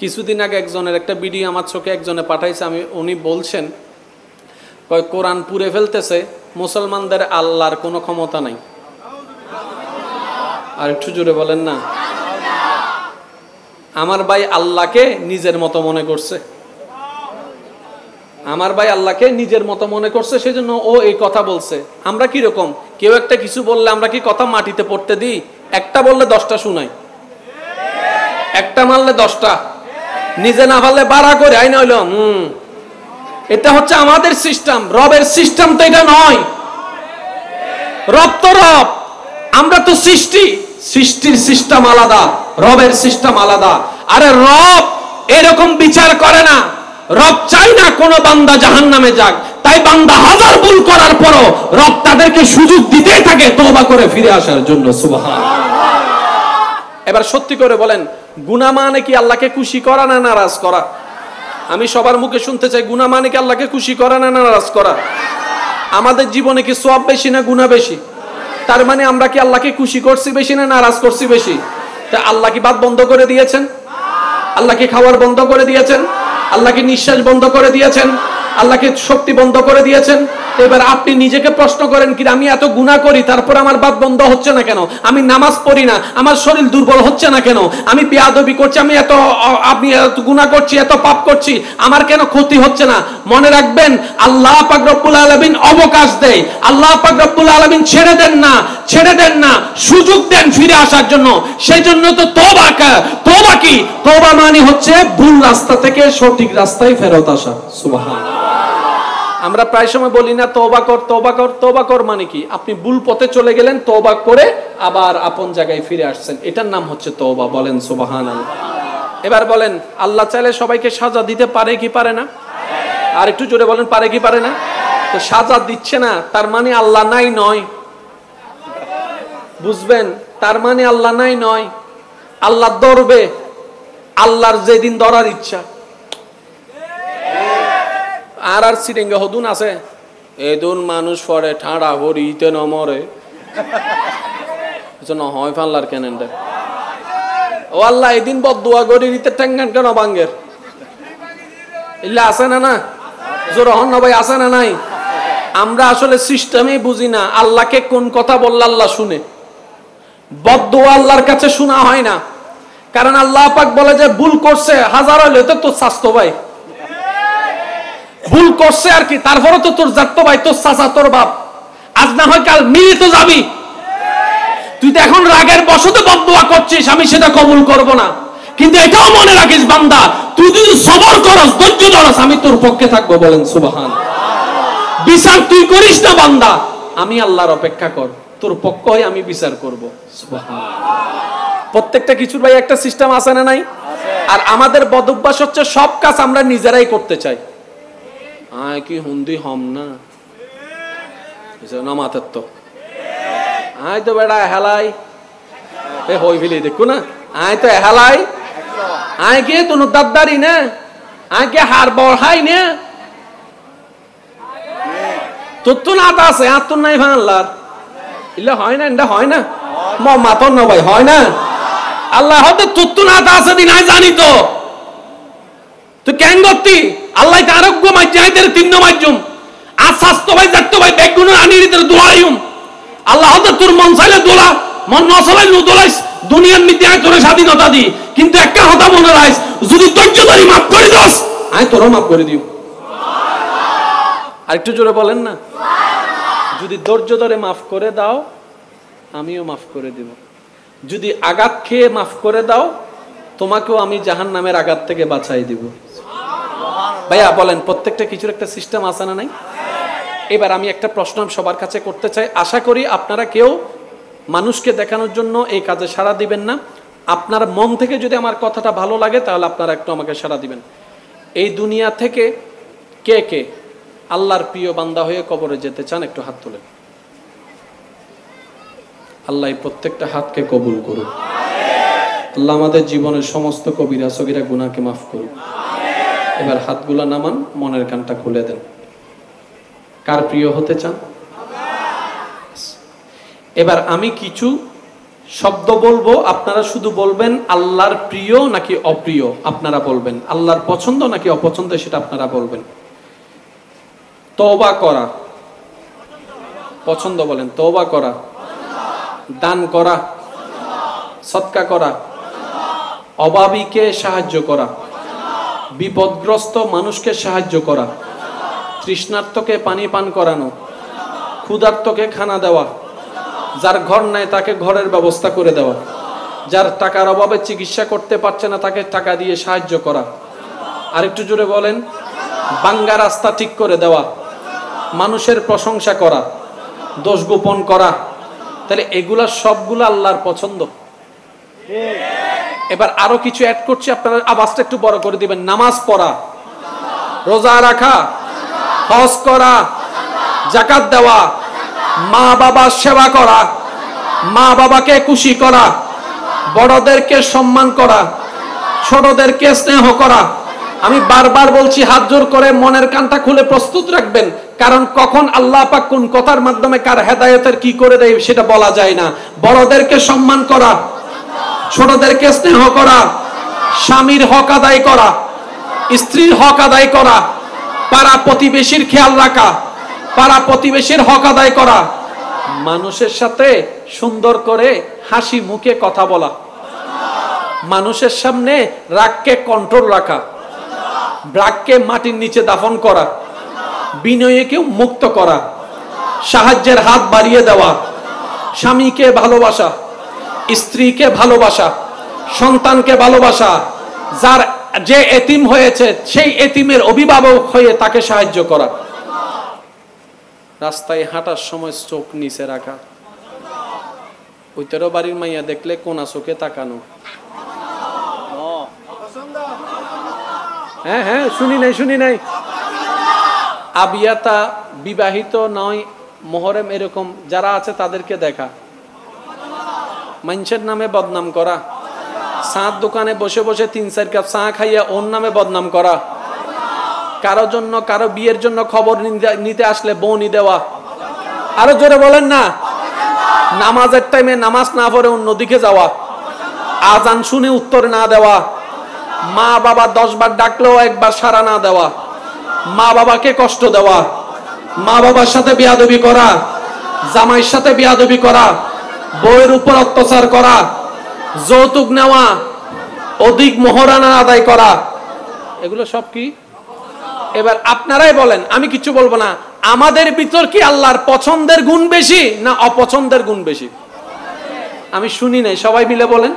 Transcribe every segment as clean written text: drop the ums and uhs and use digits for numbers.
কিছুদিন আগে একজনের একটা ভিডিও আমার চোখে একজনে পাঠাইছে, উনি বলছেন কয় কোরআন পুড়ে ফেলতেছে, মুসলমানদের আল্লাহর কোনো ক্ষমতা নাই। আর একটু জোরে বলেন না। আমার ভাই আল্লাহকে নিজের মতো মনে করছে, আমার ভাই আল্লাহকে নিজের মতো মনে করছে, সেজন্য ও এই কথা বলছে। আমরা কি রকম, কেউ একটা কিছু বললে আমরা কি কথা মাটিতে পড়তে দিই? একটা বললে 10টা শুনাই, একটা মারলে 10টা, নিজে না পারলে বাড়া করে আইনা হইল। এটা হচ্ছে আমাদের সিস্টেম, রবের সিস্টেম তো এটা নয়। রব তো রব, আমরা তো সৃষ্টি, সৃষ্টির সিস্টেম আলাদা, রবের সিস্টেম আলাদা। আরে রব এরকম বিচার করে না, রব চাই না কোন বান্দা জাহান্নামে যাক, তাই বান্দা হাজার ভুল করার পরও রব তাদেরকে সুযোগ দিতেই থাকে তওবা করে ফিরে আসার জন্য। সুবহানাল্লাহ। এবার সত্যি করে বলেন, গুনাহ মানে কি আল্লাহকে খুশি করা না নারাজ করা? আমি সবার মুখে শুনতে চাই, গুনাহ মানে কি আল্লাহকে খুশি করা না নারাজ করা? আমাদের জীবনে কি সওয়াব বেশি না গুনাহ বেশি? তার মানে আমরা কি আল্লাহকে খুশি করছি বেশি না নারাজ করছি বেশি? তা আল্লাহ কি বাত বন্ধ করে দিয়েছেন? আল্লাহ কি খাওয়ার বন্ধ করে দিয়েছেন? আল্লাহ কি নিঃশ্বাস বন্ধ করে দিয়েছেন? আল্লাহ কি শক্তি বন্ধ করে দিয়েছেন? এবার আপনি নিজেকে প্রশ্ন করেন, কি আমি এত গুনাহ করি তারপর আমার বাত বন্ধ হচ্ছে না কেন? আমি নামাজ পড়ি না, আমার শরীর দুর্বল হচ্ছে না কেন? আমি বেয়াদবি করছি, আমি আপনি এত গুনাহ করছি, এত পাপ করছি, আমার কেন ক্ষতি হচ্ছে না? মনে রাখবেন, আল্লাহ পাক রব্বুল আলামিন অবকাশ দেয়, আল্লাহ পাক রব্বুল আলামিন ছেড়ে দেন না, সুযোগ দেন ফিরে আসার জন্য। সেই জন্য তো তওবা কি? তওবা মানে হচ্ছে ভুল রাস্তা থেকে সঠিক রাস্তায় ফেরত আসা। সুবহানাল্লাহ। আমরা প্রায় সময় বলি না তওবা কর, তওবা কর। তওবা কর মানে কি? আপনি ভুল পথে চলে গেলেন, তওবা করে আবার আপন জায়গায় ফিরে আসছেন, এটার নাম হচ্ছে তওবা। বলেন সুবহানাল্লাহ। এবার বলেন, আল্লাহ চাইলে সবাইকে সাজা দিতে পারে কি পারে না? আর একটু জোরে বলেন, পারে কি পারে না? তো সাজা দিচ্ছে না তার মানে আল্লাহ নাই নয়, বুঝবেন? তার মানে আল্লাহ নাই নয়। আল্লাহ ধরবে আল্লাহর যেদিন ধরার ইচ্ছা। আর সিরিঙ্গা হদুন আছে, এদুন মানুষ পরে ঠাড়া হরিতে নমরে হয় ফাল্লার কেন ও আল্লাহ এদিন বদুয়া গড়ি রিতে ঠ্যাঙ্গান কেন বাঙ্গের ইল্লা আছে না? না জোর হন না ভাই, আছে না নাই? আমরা আসলে সিস্টেমই বুঝি না। আল্লাহকে কোন কথা বললে আল্লাহ শুনে? বদদুয়া আল্লাহর কাছে শোনা হয় না, কারণ আল্লাহ পাক বলে যে ভুল করছে হাজার হইলে তো তোর স্বাস্থ্য ভাই, ভুল করছে আর কি, তারপরে তো তোর জাত ভাই, তোর চাচা, তোর বাপ, আজ না হয় কাল মিলে তো যাবি। তুই তো এখন রাগের বশতে বদদুয়া করছিস, আমি সেটা কবুল করব না। কিন্তু এটাও মনে রাখিস বান্দা, তুই যদি সবর করস, ধৈর্য ধরস, আমি তোর পক্ষে থাকবো। বলেন সুবহানাল্লাহ। বিচার তুই করিস না বান্দা, আমি আল্লাহর অপেক্ষা কর, তোর পক্ষ হয়ে আমি বিচার করব। সুবহানাল্লাহ। প্রত্যেকটা কিছুর ভাই একটা সিস্টেম আছে না নাই? আর আমাদের বদ অভ্যাস হচ্ছে সব কাজ আমরা নিজেরাই করতে চাই। আয় কি হুন্দি হম না নামাতের তো আয় তো বেড়া হেলাই এ হই ফেলি দেখো না, আয় তো হেলাই, আয় কে তো দাদারি না, আয় কে হার বড়াই না, তোর তো নাত আছে আর তোর নাই ভাঙলার ইলে হয় না, এটা হয় না মাতন না ভাই, হয় না? আল্লাহ হয়তো তোর তো নাত আছে দিন আয় জানি তো, তুই কেন করতি? আল্লাহ আরোগ্য মাইজের তিন মাইজুম আর স্বাস্থ্য ভাই যাতো ভাই বেগুন আনি দোলাইম। আল্লাহ হয়তো তোর মন চাইলে দোলা, মন না চাইলে নু দোলাইস, দুনিয়ার মধ্যে আয় তোর স্বাধীনতা দি। কিন্তু একটা কথা মনে রাখিস, যদি ধৈর্য ধরি মাফ করে দাস, আয় তোরও মাফ করে দিও। আর একটু জোরে বলেন না, যদি ধৈর্য ধরে মাফ করে দাও আমিও মাফ করে দিব। যদি আঘাত খেয়ে মাফ করে দাও, তোমাকেও আমি জাহান্নামের আঘাত থেকে বাঁচাই দিব। ভাইয়া বলেন, প্রত্যেকটা কিছুর একটা সিস্টেম আছে না নাই? এবার আমি একটা প্রশ্ন সবার কাছে করতে চাই, আশা করি আপনারা কেউ মানুষকে দেখানোর জন্য এই কাজে সাড়া দিবেন না। আপনার মন থেকে যদি আমার কথাটা ভালো লাগে তাহলে আপনারা একটু আমাকে সাড়া দিবেন। এই দুনিয়া থেকে কে কে আল্লাহর প্রিয় বান্দা হয়ে কবরে যেতে চান? একটু হাত তোলেন। আল্লাহ প্রত্যেকটা হাতকে কবুল করুন। আল্লাহ আমাদের জীবনের সমস্ত কবিরা সগীরা গুনাহকে মাফ করুন। এবার হাতগুলো নামান, মনের কানটা খুলে দেন। কার প্রিয় হতে চান? এবার আমি কিছু শব্দ বলবো, আপনারা শুধু বলবেন আল্লাহর প্রিয় নাকি অপ্রিয় আপনারা বলবেন, আল্লাহর পছন্দ নাকি অপছন্দ সেটা আপনারা বলবেন। তওবা করা পছন্দ বলেন, তওবা করা, দান করা, সদকা করা, অভাবীকে সাহায্য করা, বিপদগ্রস্ত মানুষকে সাহায্য করা, তৃষ্ণার্তকে পানি পান করানো, ক্ষুধার্তকে খানা দেওয়া, যার ঘর নাই তাকে ঘরের ব্যবস্থা করে দেওয়া, যার টাকার অভাবে চিকিৎসা করতে পারছে না তাকে টাকা দিয়ে সাহায্য করা, আরেকটু জোরে বলেন, ভাঙ্গা রাস্তা ঠিক করে দেওয়া, মানুষের প্রশংসা করা, দোষ গোপন করা। তাহলে এগুলা সবগুলো আল্লাহর পছন্দ। এবার আরো কিছু অ্যাড করছি, আপনারা আওয়াজটা একটু বড় করে দিবেন। নামাজ পড়া, রোজা রাখা, হজ করা, যাকাত দেওয়া, মা বাবার সেবা করা, মা বাবাকে খুশি করা, বড়দেরকে সম্মান করা, ছোটদেরকে স্নেহ করা। আমি বারবার বলছি, হাত জোর করে মনের কানটা খুলে প্রস্তুত রাখবেন, কারণ কখন আল্লাহ পাক কোন কথার মাধ্যমে কার হেদায়েতের কি করে দেয় সেটা বলা যায় না। বড়দেরকে সম্মান করা, ছোটদেরকে স্নেহ করা, স্বামীর হক আদায় করা, স্ত্রীর হক আদায় করা, পাড়া প্রতিবেশীর খেয়াল রাখা, পাড়া প্রতিবেশীর হক আদায় করা, মানুষের সাথে সুন্দর করে হাসি মুখে কথা বলা, মানুষের সামনে রাগকে কন্ট্রোল রাখা, রাগকে মাটির নিচে দাফন করা, বিনয়কে মুক্ত করা, সাহায্যের হাত বাড়িয়ে দেওয়া, স্বামীকে ভালোবাসা, স্ত্রীকে ভালোবাসা, সন্তানকে ভালোবাসা, যার যে এতিম হয়েছে সেই এতিমের অভিভাবক হয়ে তাকে সাহায্য করা, রাস্তায় হাঁটার সময় চোখ নিচে রাখা, ওই তেরো বাড়ির মাইয়া দেখলে কোনা চোখে তাকানো। হ্যাঁ হ্যাঁ, শুনি নাই। আবিয়াতা বিবাহিত নয়, মোহরম এরকম যারা আছে তাদেরকে দেখা, মানুষের নামে বদনাম করা, চাঁদ দোকানে বসে বসে 3-4 কাপ চা খাইয়া ওর নামে বদনাম করা, কারো জন্য কারো বিয়ের জন্য খবর নিতে আসলে বউনি দেওয়া। আরো জোরে বলেন না। নামাজের টাইমে নামাজ না পড়ে অন্যদিকে যাওয়া, আজান শুনে উত্তর না দেওয়া, মা বাবা 10 বার ডাকলেও একবার সাড়া না দেওয়া, মা বাবাকে কষ্ট দেওয়া, মা বাবার সাথে বেয়াদবি করা, জামাইয়ের সাথে বেয়াদবি করা, বউয়ের উপর অত্যাচার করা, যৌতুক নেওয়া, অধিক মোহরানা আদায় করা, এগুলো সব কি? এবার আপনারাই বলেন, আমি কিছু বলবো না। আমাদের ভিতর কি আল্লাহর পছন্দের গুণ বেশি না অপছন্দের গুণ বেশি? আমি শুনি নাই, সবাই মিলে বলেন।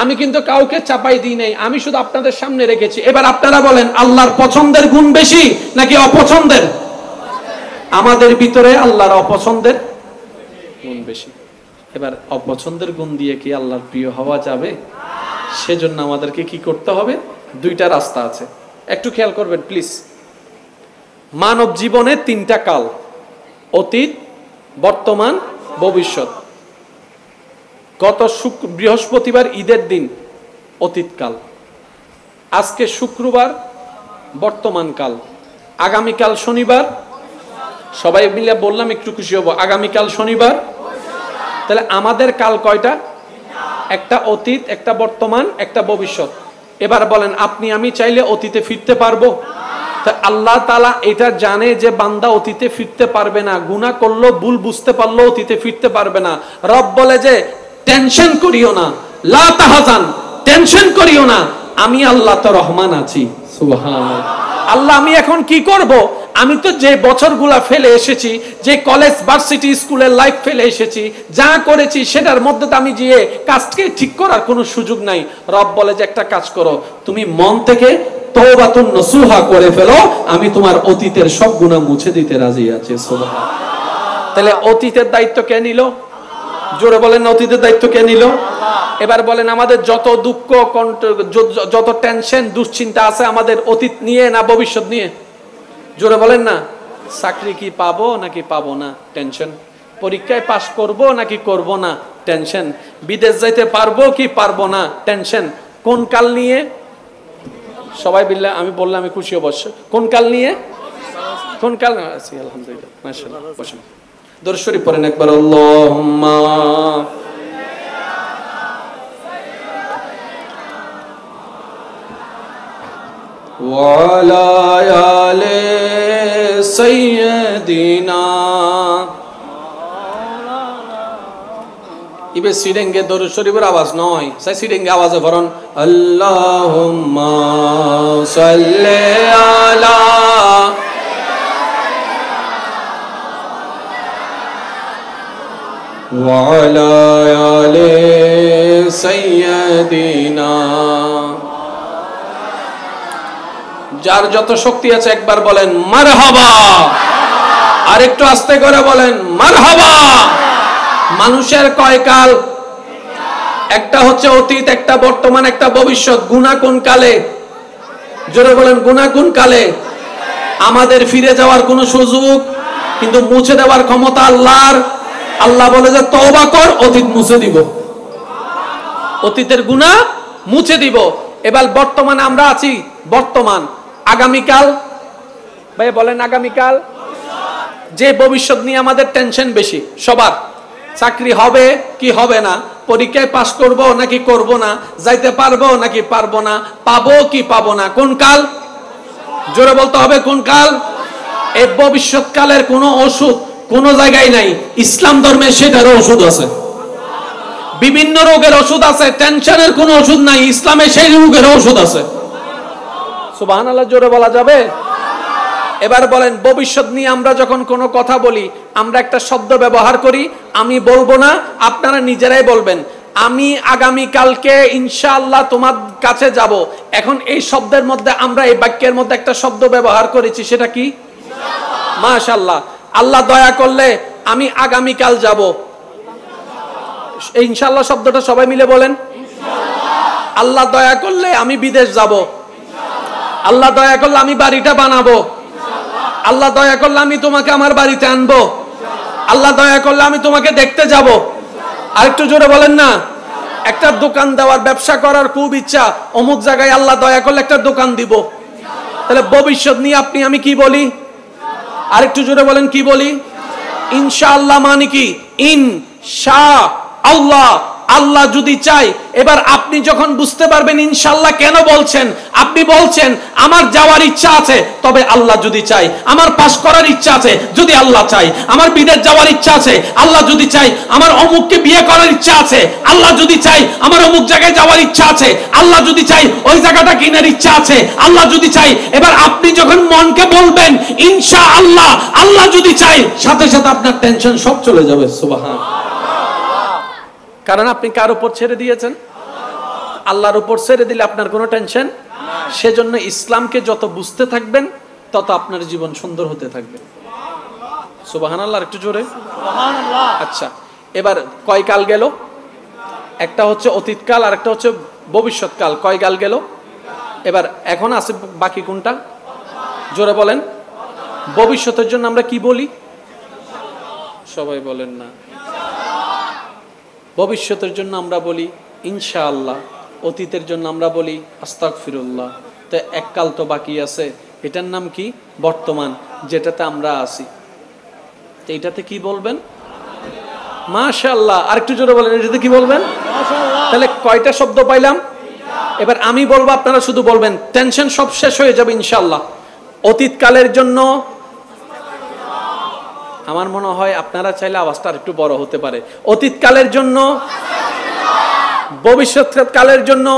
আমি কিন্তু কাউকে চাপাই দিই নাই, আমি শুধু আপনাদের সামনে রেখেছি। এবার আপনারা বলেন, আল্লাহর পছন্দের গুণ বেশি নাকি অপছন্দের? আমাদের ভিতরে আল্লাহর অপছন্দের গুণ বেশি। এবার অপছন্দের গুণ দিয়ে কি আল্লাহর প্রিয় হওয়া যাবে? সেজন্য আমাদেরকে কি করতে হবে? 2টা রাস্তা আছে, একটু খেয়াল করবেন প্লিজ। মানব জীবনে 3টা কাল, অতীত, বর্তমান, ভবিষ্যৎ। গত বৃহস্পতিবার ঈদের দিন অতীতকাল, আজকে শুক্রবার বর্তমান কাল, আগামীকাল শনিবার, সবাই মিলে বললাম একটু খুশি হব, আগামীকাল শনিবার। তাহলে আমাদের কাল কয়টা? একটা অতীত, একটা বর্তমান, একটা ভবিষ্যৎ। এবার বলেন, আপনি আমি চাইলে অতীতে ফিরতে পারবো? তা আল্লাহ তাআলা এটা জানে যে বান্দা অতীতে ফিরতে পারবে না, গুনাহ করলো, ভুল বুঝতে পারলো, অতীতে ফিরতে পারবে না। রব বলে যে টেনশন করিও না, লা তাহজান, টেনশন করিও না, আমি আল্লাহ তো রহমান আছি। সুবহানাল্লাহ। আল্লাহ আমি এখন কি করব? আমি তো যে বছরগুলা ফেলে এসেছি, যে কলেজ ভার্সিটি স্কুলের লাইফ ফেলে এসেছি, যা করেছি সেটার মধ্যে তো আমি গিয়ে কাজকে ঠিক করার কোনো সুযোগ নাই। রব বলে যে একটা কাজ করো, তুমি মন থেকে তওবাতুন নসুহা করে ফেলো, আমি তোমার অতীতের সব গুনাহ মুছে দিতে রাজি আছি। সুবহানাল্লাহ। তাহলে অতীতের দায়িত্ব কে নিল? জোরে বলেন, অতীতের দায়িত্ব কে নিল? এবার বলেন, আমাদের যত দুঃখ, যত টেনশন, দুশ্চিন্তা আছে আমাদের অতীত নিয়ে না ভবিষ্যৎ নিয়ে? জোরে বলেন না। চাকরি কি পাবো নাকি পাবো না? টেনশন। পরীক্ষায় পাস করব নাকি করব না? টেনশন। বিদেশ যাইতে পারবো কি পারবো না? টেনশন। কোন কাল নিয়ে? সবাই বিল্লাহ আমি বললাম, আমি খুশি অবশ্য। কোন কাল নিয়ে? কোন কাল? আলহামদুলিল্লাহ, মাশাআল্লাহ। বসেন, দরুদ শরীফ পড়েন একবার। আল্লাহুম্মা وعلى آل سيدنا ইবে সিডেঙ্গে দরুদ শরীফের আওয়াজ নয়, সাই সিডেঙ্গে আওয়াজে ভরণ আল্লাহুম্মা সাল্লি আলা ওয়া আলা আলি সাইয়্যিদিনা। যার যত শক্তি আছে একবার বলেন মারহাবা, আর একটু আস্তে করে বলেন মারহাবা। মানুষের কয় কাল? একটা হচ্ছে অতীত, একটা বর্তমান, একটা ভবিষ্যৎ। গুনাহ কোন কালে? জোরে বলেন গুনাহ কোন কালে? আমাদের ফিরে যাওয়ার কোনো সুযোগ, কিন্তু মুছে দেওয়ার ক্ষমতা আল্লাহর। আল্লাহ বলে যে তওবা কর, অতীত মুছে দিব, অতীতের গুনাহ মুছে দিব। এবার বর্তমানে আমরা আছি, বর্তমান। আগামীকাল ভাই বলেন আগামীকাল। যে ভবিষ্যৎ নিয়ে আমাদের টেনশন বেশি সবার, চাকরি হবে কি হবে না, পরীক্ষায় পাশ করব নাকি করব না, যাইতে পারবো নাকি পারবো না, পাবো কি পাবো না, কোন কাল? জোরে বলতে হবে কোন কাল? এই ভবিষ্যৎকালের কোনো ওষুধ কোনো জায়গায় নাই। ইসলাম ধর্মে সেটারও ওষুধ আছে, বিভিন্ন রোগের ওষুধ আছে, টেনশনের কোনো ওষুধ নাই, ইসলামে সেই রোগের ওষুধ আছে। সুবহানাল্লাহ জোরে বলা যাবে? এবার বলেন ভবিষ্যৎ নিয়ে আমরা যখন কোনো কথা বলি, আমরা একটা শব্দ ব্যবহার করি, আমি বলবো না, আপনারা নিজেরাই বলবেন আমি আগামী কালকে ইনশাআল্লাহ তোমার কাছে যাব। এখন এই শব্দের মধ্যে আমরা এই বাক্যের মধ্যে একটা শব্দ ব্যবহার করেছি, সেটা কি? মাশাআল্লাহ। আল্লাহ দয়া করলে আমি আগামী কাল যাব। এই ইনশাআল্লাহ শব্দটা সবাই মিলে বলেন। আল্লাহ দয়া করলে আমি বিদেশ যাব। আল্লাহ দয়া করলে আমি বাড়িটা বানাবো। আল্লাহ দয়া করলে আমি তোমাকে আমার বাড়িতে আনবো। আল্লাহ দয়া করলে আমি তোমাকে দেখতে যাব। আরেকটু জোরে বলেন না। একটা দোকান দেওয়ার, ব্যবসা করার খুব ইচ্ছা, অমুক জায়গায় আল্লাহ দয়া করলে একটা দোকান দিব। তাহলে ভবিষ্যৎ নিয়ে আপনি আমি কি বলি? আরেকটু জোরে বলেন কি বলি? ইনশাআল্লাহ মানে কি? ইনশাআল্লাহ, আল্লাহ যদি চাই। এবার আপনি যখন বুঝতে পারবেন ইনশাআল্লাহ কেন বলছেন, আপনি বলছেন আমার যাওয়ার ইচ্ছা আছে, তবে আল্লাহ যদি চাই। আমার পাস করার ইচ্ছা আছে, যদি আল্লাহ চাই। আমার বিদেশ যাওয়ার ইচ্ছা আছে, আল্লাহ যদি চাই। আমার অমুককে বিয়ে করার ইচ্ছা আছে, আল্লাহ যদি চাই। আমার অমুক জায়গায় যাওয়ার ইচ্ছা আছে, আল্লাহ যদি চাই। ওই জায়গাটা কেনার ইচ্ছা আছে, আল্লাহ যদি চাই। এবার আপনি যখন মনকে বলবেন ইনশাআল্লাহ, আল্লাহ যদি চাই, সাথে সাথে আপনার টেনশন সব চলে যাবে। সুবহানাল্লাহ। কারণ আপনি কার উপর ছেড়ে দিয়েছেন? আল্লাহর উপর ছেড়ে দিলে আপনার কোনো টেনশন। সেজন্য ইসলামকে যত বুঝতে থাকবেন তত আপনার জীবন সুন্দর হতে থাকবে। সুবহানাল্লাহ, একটু জোরে সুবহানাল্লাহ। আচ্ছা, এবার কয় কাল গেল? একটা হচ্ছে অতীতকাল, আর একটা হচ্ছে ভবিষ্যৎকাল। কয় কাল গেল? এবার এখন আছে বাকি কোনটা? জোরে বলেন। ভবিষ্যতের জন্য আমরা কি বলি? সবাই বলেন না। ভবিষ্যতের জন্য আমরা বলি ইনশাআল্লাহ, অতীতের জন্য আমরা বলি আস্তাগফিরুল্লাহ। তো এক কাল তো বাকি আছে, এটার নাম কি? বর্তমান, যেটাতে আমরা আছি। তো এটাতে কি বলবেন? মাশাআল্লাহ। আরেকটু জোরে বলেন, এটাতে কি বলবেন? মাশাআল্লাহ। তাহলে কয়টা শব্দ পাইলাম? এবার আমি বলবো, আপনারা শুধু বলবেন, টেনশন সব শেষ হয়ে যাবে ইনশাআল্লাহ। অতীতকালের জন্য আমার মনে হয় আপনারা চাইলে আওয়াজটা আরেকটু বড় হতে পারে। অতীতকালের জন্য, ভবিষ্যৎকালের জন্য,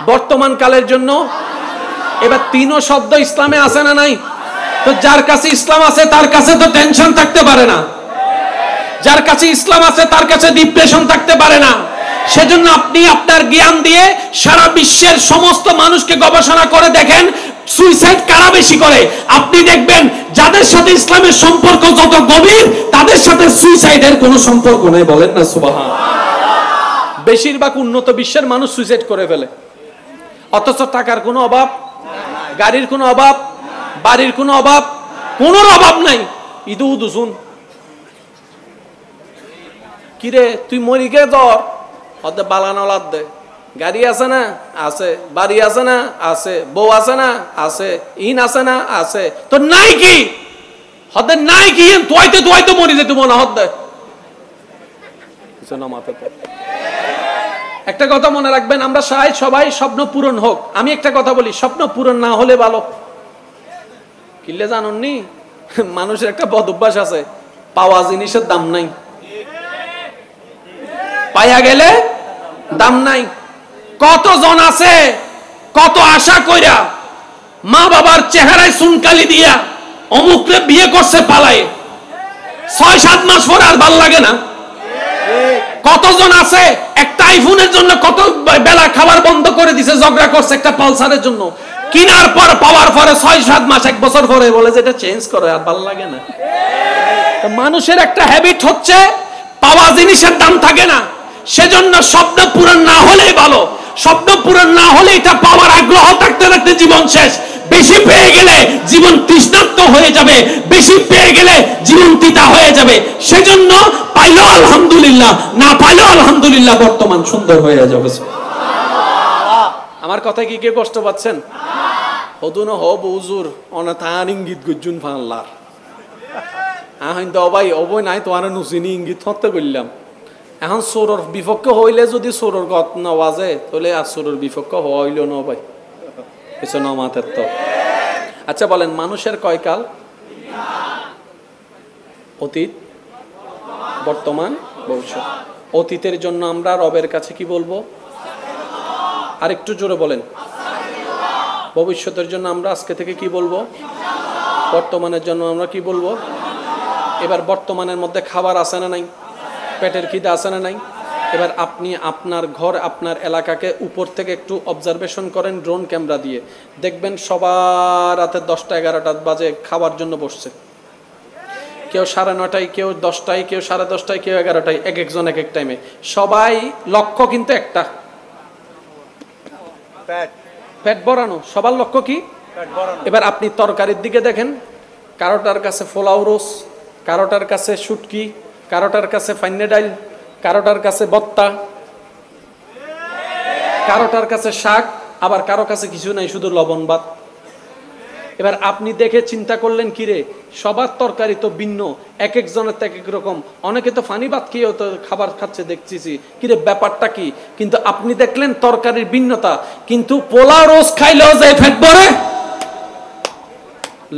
বর্তমান কালের জন্য। এবার তিনও শব্দ ইসলামে আছে না নাই? তো যার কাছে ইসলাম আছে তার কাছে তো টেনশন থাকতে পারে না। যার কাছে ইসলাম আছে তার কাছে ডিপ্রেশন থাকতে পারে না। সেজন্য আপনি আপনার জ্ঞান দিয়ে সারা বিশ্বের সমস্ত মানুষকে গবেষণা করে দেখেন সুইসাইড কারা বেশি করে। আপনি দেখবেন যাদের সাথে ইসলামের সম্পর্ক যত গভীর, তাদের সাথে সুইসাইডের কোনো সম্পর্ক নেই। বলেন না সুবহানাল্লাহ। বেশিরভাগ উন্নত বিশ্বের মানুষ সুইসাইড করে ফেলে, অথচ টাকার কোনো অভাব, গাড়ির কোনো অভাব, বাড়ির কোনো অভাব, কোনো অভাব নাই। ইদু দুসুন কিরে তুই মরিকে ধর, অর্ধে বালানলাদ দে। গাড়ি আছে না? আছে। বাড়ি আছে না? আছে। বউ আছে না? আছে। ইন আছে না? আছে। তো নাই কি? হদে নাই কি? তোয়াইতে তোয়াইতে মরি যেতে মনে হদ দে। একটা কথা মনে রাখবেন, আমরা চাই সবাই স্বপ্ন পূরণ হোক। আমি একটা কথা বলি, স্বপ্ন পূরণ না হলে ভালো। কিল্লে জাননি, মানুষের একটা বদ অভ্যাস আছে, পাওয়া জিনিসের দাম নাই, পাইয়া গেলে দাম নাই। কতজন আছে কত আশা কইরা মা বাবার চেহারায় চুনকালি দিয়া অমুকরে বিয়ে করছে পালায়, 6-7 মাস পর আর ভাল লাগে না। কতজন আছে একটা আইফোনের জন্য কত বেলা খাবার বন্ধ করে দিছে, ঝগড়া করছে একটা পালসারের জন্য, কিনার পর পাওয়ার পরে 6-7 মাস 1 বছর পরে বলে যে এটা চেঞ্জ করে, আর ভাল লাগে না। মানুষের একটা হ্যাবিট হচ্ছে পাওয়া জিনিসের দাম থাকে না, সেজন্য স্বপ্ন পূরণ না হলেই ভালো। স্বপ্ন পূরণ না হলে এটা পাওয়ার আগ্রহ থাকতে থাকতে জীবন শেষ। বেশি পেয়ে গেলে জীবন তৃষ্ণার্ত হয়ে যাবে, বেশি পেয়ে গেলে জীবন তিতা হয়ে যাবে। সেজন্য পাইলো আলহামদুলিল্লাহ, না পাইলো আলহামদুলিল্লাহ, বর্তমান সুন্দর হয়ে যাবে। আমার কথায় কি কে কষ্ট পাচ্ছেন? হদুন হব হুজুর অনাথান ইঙ্গিত গুজুন ফানলার আহিন তো ভাই অবই নাই তো আর নুসিনি ইঙ্গিত হতে করলাম। এখন সোরর বিপক্ষ হইলে যদি সোরর গত না বাজে তাহলে আর সোরর বিপক্ষ হইল না ভাই, কিছু না মাথার তো। আচ্ছা বলেন, মানুষের কয় কাল? অতীত, বর্তমান, ভবিষ্যৎ। অতীতের জন্য আমরা রবের কাছে কি বলবো? আর একটু জোরে বলেন। ভবিষ্যতের জন্য আমরা আজকে থেকে কি বলবো? বর্তমানের জন্য আমরা কি বলবো? এবার বর্তমানের মধ্যে খাবার আছে না নাই? পেটের খিদা আছে না নাই? এবার আপনি আপনার ঘর, আপনার এলাকাকে উপর থেকে একটু অবজারভেশন করেন ড্রোন ক্যামেরা দিয়ে, দেখবেন সবার রাতে 10টা-11টা বাজে খাবার জন্য বসছে। কেউ 9:30, কেউ 10টায়, কেউ 10:30, কেউ 11টায়, এক একজন এক এক টাইমে। সবাই লক্ষ্য কিন্তু একটা, পেট ভরানো। সবার লক্ষ্য কি? এবার আপনি তরকারির দিকে দেখেন, কারোটার কাছে পোলাও রোস, কারোটার কাছে শুটকি, কারোটার কাছে ফাইন্নে ডাইল, কারোটার কাছে ভর্তা, কারোটার কাছে শাক, আবার কারো কাছে কিছু নাই, শুধু লবণ ভাত। এবার আপনি দেখে চিন্তা করলেন, কিরে সবার তরকারি তো ভিন্ন, এক একজনের তো এক এক রকম। অনেকে তো ফানি ভাত খেয়েও তো খাবার খাচ্ছে দেখতেছি, কিরে ব্যাপারটা কি? কিন্তু আপনি দেখলেন তরকারির ভিন্নতা, কিন্তু পোলাও রোজ খাইলেও যায় ফেট ভরে,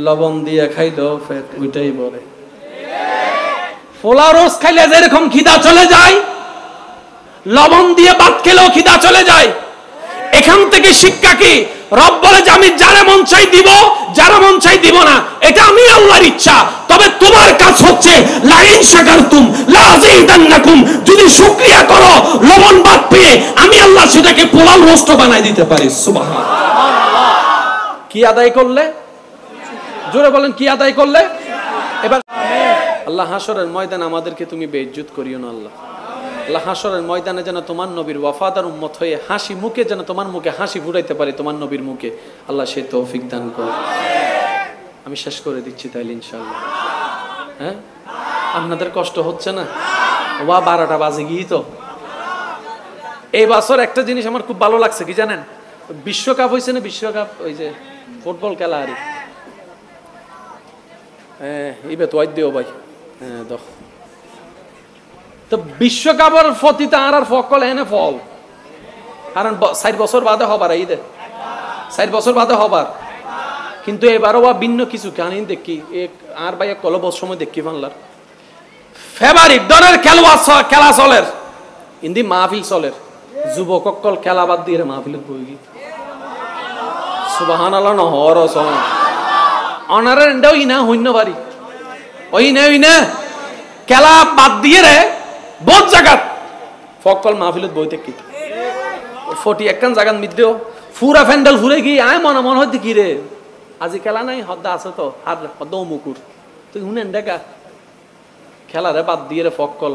লবণ দিয়ে খাইলেও ফেট ওইটাই ভরে। পোলাও রোজ খাইলে যেরকম খিদা চলে যায়, লবণ দিয়ে ভাত খেলেও খিদা চলে যায়। এখান থেকে শিক্ষা কি? রব বলে যে আমি যারা মন চাই দিব, যারা মন চাই দিব না, এটা আমি আল্লাহর ইচ্ছা। তবে তোমার কাজ হচ্ছে লাইন শাকারতুম লাযিদান্নাকুম, যদি শুকরিয়া করো লবণ ভাত পেয়ে, আমি আল্লাহ সেটাকে পোলাও রোস্ট বানাই দিতে পারি। সুবহানাল্লাহ। কি আদায় করলে? জোরে বলেন, কি আদায় করলে? এবার আল্লাহ হাসরের ময়দানে আমাদেরকে তুমি বেইজ্জত করিও না আল্লাহ। আল্লাহ হাসরের ময়দানে যেন তোমার নবীর ওয়াফাদার উম্মত হয়ে হাসি মুখে, যেন তোমার মুখে হাসি ফুটাইতে পারি তোমার নবীর মুখে। আল্লাহ সে তৌফিক দান করুন। আমি শেষ করে দিচ্ছি তাইলে ইনশাআল্লাহ। হ্যাঁ, আপনাদের কষ্ট হচ্ছে না? ওয়া 12টা বাজে গিয়ে তো। এই বছর একটা জিনিস আমার খুব ভালো লাগছে, কি জানেন? বিশ্বকাপ হয়েছে না, বিশ্বকাপ, ওই যে ফুটবল খেলা আরে, হ্যাঁ ইবে তো দিও ভাই, হ্যাঁ দেখ তো বিশ্বকাপের ফতিতে আর ফকল এনে ফল, কারণ 4 বছর বাদে হবার, ঈদে 4 বছর বাদে হবার। কিন্তু এবারও বা ভিন্ন কিছু কানি দেখি, আর ভাই কলব সময় দেখি বাংলার ফেভারিট দলের খেলা চলের, ইন্দি মাহফিল চলের, যুবকল খেলা বাদ দিয়ে মাহফিলত বই গি। সুবহানাল্লাহ নহর সময় অনারের এন্ডাও ইনা হইন্য বাড়ি, ওই না খেলা বাদ দিয়ে রে বহুত জায়গাত ফকল মাহফিলত বই দেখি। 41 জায়গাত মিদ্দেও ফুরা ফ্যান্ডেল ফুরে গিয়ে আয় মনে মনে হইতে কি রে আজি খেলা নাই, হদ্দা আছে তো আর হদ্দ মুকুর তুই শুনেন দেখা খেলা রে বাদ দিয়ে রে ফকল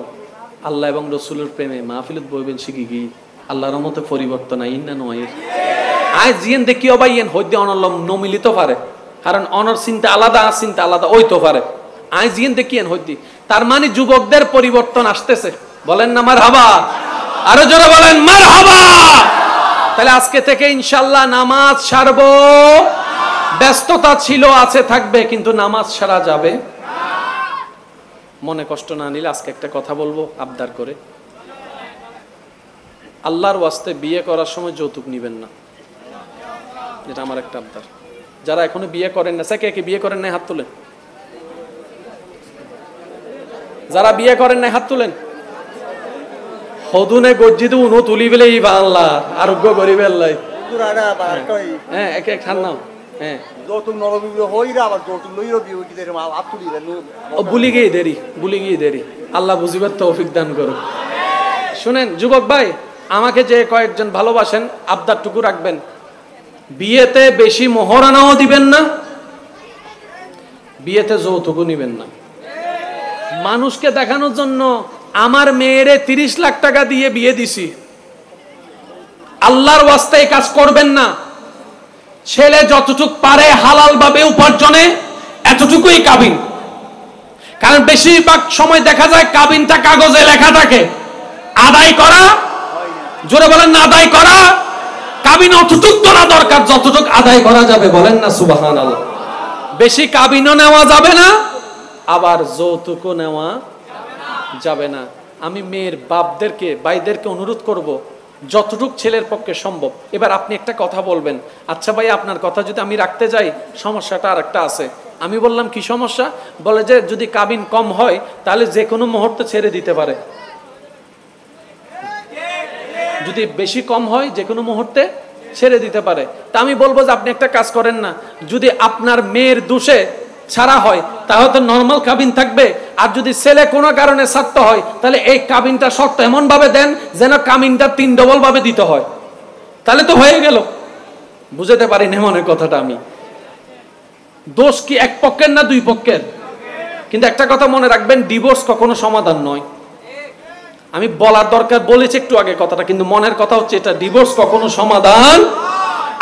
আল্লাহ এবং রসুলের প্রেমে মাহফিলত বইবেন শিখি গিয়ে আল্লাহর রহমতে পরিবর্তন আইন না নয়। আয় জিয়েন দেখি অবাইয়েন হইতে অনলম নমিলিত পারে, কারণ অনর চিন্তা আলাদা, চিন্তা আলাদা ওই তো পারে। আয় জিয়েন দেখিয়েন হইতে, তার মানে যুবকদের পরিবর্তন আসতেছে। বলেন না মারহাবা, আরো জোরে বলেন মারহাবা। তাহলে আজকে থেকে ইনশাআল্লাহ নামাজ ছাড়বো। ব্যস্ততা ছিল, আছে, থাকবে, কিন্তু নামাজ ছাড়া যাবে। মনে কষ্ট না নিলে আজকে একটা কথা বলবো আবদার করে। আল্লাহর ওয়াস্তে বিয়ে করার সময় যৌতুক নিবেন না, এটা আমার একটা আবদার। যারা এখনো বিয়ে করেন না, কে কে বিয়ে করেন নাই হাত তুলেন। যারা বিয়ে করেন নাই হাত তুলেন। হদুনে গজ্জিত উনো তুলি বেলে এই বাংলা আরোগ্য গরিবের লাই। হ্যাঁ একে খান নাও। হ্যাঁ বুলি গিয়ে দেরি আল্লাহ বুঝিবার তৌফিক দান করুন। শুনেন যুবক ভাই, আমাকে যে কয়েকজন ভালোবাসেন আবদারটুকু রাখবেন, বিয়েতে বেশি মোহরানাও দিবেন না, বিয়েতে যৌতুকও নিবেন না। মানুষকে দেখানোর জন্য আমার মেয়েরে 30 লাখ টাকা দিয়ে বিয়ে দিছি, আল্লাহর ওয়াস্তে এই কাজ করবেন না। ছেলে যতটুক পারে হালাল ভাবে উপার্জনে এতটুকুই কাবিন। কারণ বেশিরভাগ সময় দেখা যায় কাবিনটা কাগজে লেখা থাকে, আদায় করা, জোরে বলেন না আদায় করা, কাবিন অতটুক করা দরকার যতটুক আদায় করা যাবে, বলেন না সুবহানাল্লাহ। বেশি কাবিনও নেওয়া যাবে না, আবার যৌতুকও নেওয়া যাবে না। আমি মেয়ের বাপদেরকে ভাইদেরকে অনুরোধ করব যতটুক ছেলের পক্ষে সম্ভব। এবার আপনি একটা কথা বলবেন, আচ্ছা ভাই আপনার কথা যদি আমি রাখতে যাই সমস্যাটা আর একটা আছে। আমি বললাম কি সমস্যা? বলে যে যদি কাবিন কম হয় তাহলে যে কোনো মুহূর্তে ছেড়ে দিতে পারে, যদি বেশি কম হয় যে কোনো মুহূর্তে ছেড়ে দিতে পারে। তা আমি বলবো যে আপনি একটা কাজ করেন না, যদি আপনার মেয়ের দোষে ছাড়া হয় তাহলে তো নর্মাল কাবিন থাকবে, আর যদি ছেলে কোনো কারণে ছাড়তে হয় তাহলে এই কাবিনটা শর্ত এমন ভাবে দেন যেন কাবিনটা 3 ডবল ভাবে দিতে হয়, তাহলে তো হয়ে গেল। বুঝতে পারি না মনে কথাটা আমি। দোষ কি এক পক্ষের না 2 পক্ষের? কিন্তু একটা কথা মনে রাখবেন, ডিভোর্স কখনো সমাধান নয়। আমি বলার দরকার বলেছি একটু আগে কথাটা, কিন্তু মনের কথা হচ্ছে এটা, ডিভোর্স কখনো সমাধান।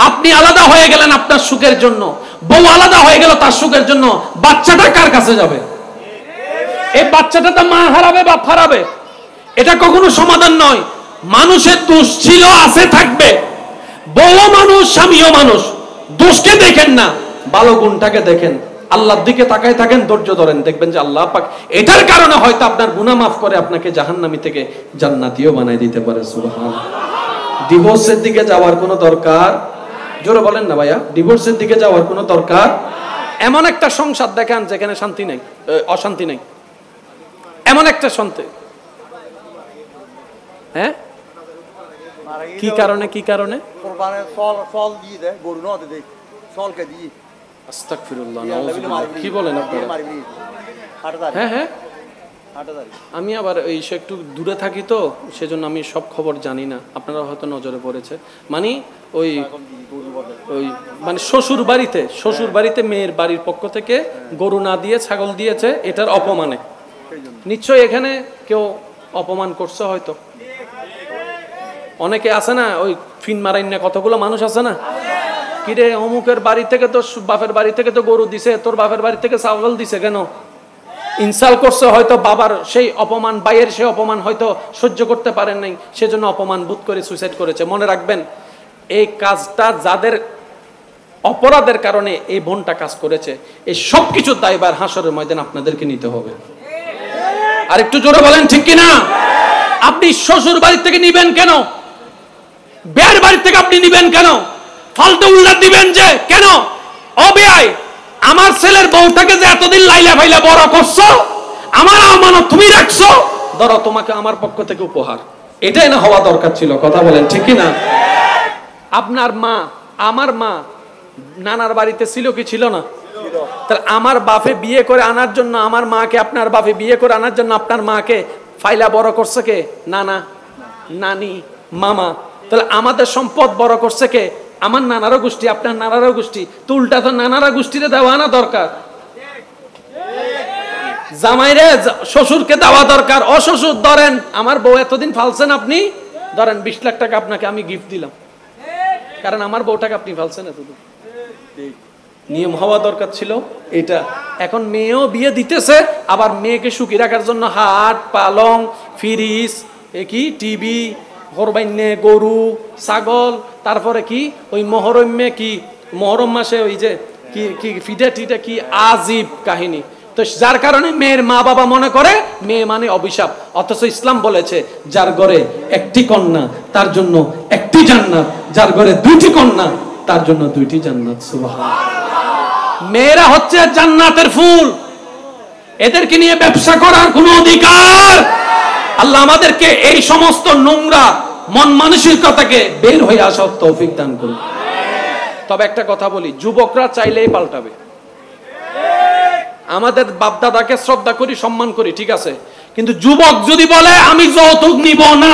আপনি আলাদা হয়ে গেলেন আপনার সুখের জন্য, বউ আলাদা হয়ে গেল তার সুখের জন্য, বাচ্চাটা কার কাছে যাবে? এই বাচ্চাটা তো মা হারাবে বাপ হারাবে, এটা কখনো সমাধান নয়। মানুষের দোষ ছিল, আছে, থাকবে। বউ মানুষ, স্বামীও মানুষ। দোষকে দেখেন না, ভালো গুণটাকে দেখেন, আল্লাহর দিকে তাকায় থাকেন, ধৈর্য ধরেন, দেখবেন যে আল্লাহ পাক এটার কারণে হয়তো আপনার গুনাহ মাফ করে আপনাকে জাহান্নামী থেকে জান্নাতীও বানাই দিতে পারে। সুবহানাল্লাহ। ডিভোর্সের দিকে যাওয়ার কোনো দরকার, জোরে বলেন না ভাইয়া, ডিভোর্সের দিকে যাওয়ার কোনো দরকার। এমন একটা সংসার দেখান যেখানে শান্তি নাই, অশান্তি নাই, এমন একটা শান্তি। হ্যাঁ কি কারণে? কি কারণে? আস্তাগফিরুল্লাহ, নাউযুবিল্লাহ। কি বলেন আপনারা? হ্যাঁ হ্যাঁ, আমি আবার এই একটু দূরে থাকি তো সেজন্য আমি সব খবর জানি না, আপনারা হয়তো নজরে পড়েছে। মানে ওই মানে শ্বশুর বাড়িতে মেয়ের বাড়ির পক্ষ থেকে গরু না দিয়ে ছাগল দিয়েছে, এটার অপমানে। নিশ্চয়ই এখানে কেউ অপমান করছে হয়তো, অনেকে আছে না ওই ফিন মারাইন না, কতগুলো মানুষ আছে না, কিরে অমুকের বাড়ি থেকে তো বাপের বাড়ি থেকে তো গরু দিছে, তোর বাপের বাড়ি থেকে ছাগল দিছে কেন? ইনসাল করছে হয়তো, বাবার সেই অপমান, ভাইয়ের সেই অপমান হয়তো সহ্য করতে পারেন নাই, সেজন্য অপমান বোধ করে সুইসাইড করেছে। মনে রাখবেন, এই কাজটা যাদের অপরাধের কারণে এই বোনটা কাজ করেছে, এই সব কিছুর দায়ভার হাসরের ময়দানে আপনাদেরকে নিতে হবে। আর একটু জোরে বলেন ঠিক কিনা? আপনি শ্বশুর বাড়ি থেকে নিবেন কেন? বেয়ার বাড়ি থেকে আপনি নিবেন কেন? ফালতু উল্লাদ দিবেন যে কেন? ও বেয়াই, আমার ছেলের বউটাকে যে এতদিন লাইলা ফাইলা বড় করছো, আমার আমানত তুমি রাখছো, ধরো তোমাকে আমার পক্ষ থেকে উপহার, এটাই না হওয়া দরকার ছিল? কথা বলেন ঠিক কিনা? আপনার মা, আমার মা নানার বাড়িতে ছিল কি ছিল না? তাহলে আমার বাপে বিয়ে করে আনার জন্য, আমার মাকে আপনার বাপে বিয়ে করে আনার জন্য আপনার মাকে ফাইলা বড় করছে কে? নানা, নানি, মামা। তাহলে আমাদের সম্পদ বড় করছে কে? আমার নানারও গোষ্ঠী, আপনার নানারও গোষ্ঠী। তো উল্টা তো নানারা গোষ্ঠীতে দেওয়া না দরকার, জামাইরে শ্বশুরকে দেওয়া দরকার। অশ্বশুর ধরেন আমার বউ এতদিন ফালছেন, আপনি ধরেন 20 লাখ টাকা আপনাকে আমি গিফট দিলাম, কারণ আমার বউটাকে আপনি ফালছেন এতদিন। নিয়ম হওয়া দরকার ছিল এটা। এখন মেয়েও বিয়ে দিতেছে, আবার মেয়েকে সুখী রাখার জন্য হাট, পালং, ফ্রিজ, কি টিভি, কোরবাইনে গরু, ছাগল, তারপরে কি ওই মহরমে, কি মহরম মাসে ওই যে কি কি ফিডা টিটা, কি আজীব কাহিনী। তো যার কারণে মেয়ের মা বাবা মনে করে মেয়ে মানে অভিশাপ, অথচ ইসলাম বলেছে যার ঘরে একটি কন্যা তার জন্য একটি জান্নাত, যার ঘরে দুইটি কন্যা তার জন্য দুইটি জান্নাত। সুবহানাল্লাহ। মেয়েরা হচ্ছে জান্নাতের ফুল, এদেরকে নিয়ে ব্যবসা করার কোনো অধিকার আল্লাহ আমাদেরকে এই সমস্ত নোংরা মন মানসিকতাকে বের হয়ে আসার তৌফিক দান করুন। তবে একটা কথা বলি, যুবকরা চাইলেই পাল্টাবে। আমাদের বাপদাদাকে শ্রদ্ধা করি, সম্মান করি, ঠিক আছে, কিন্তু যুবক যদি বলে আমি যৌতুক নিব না,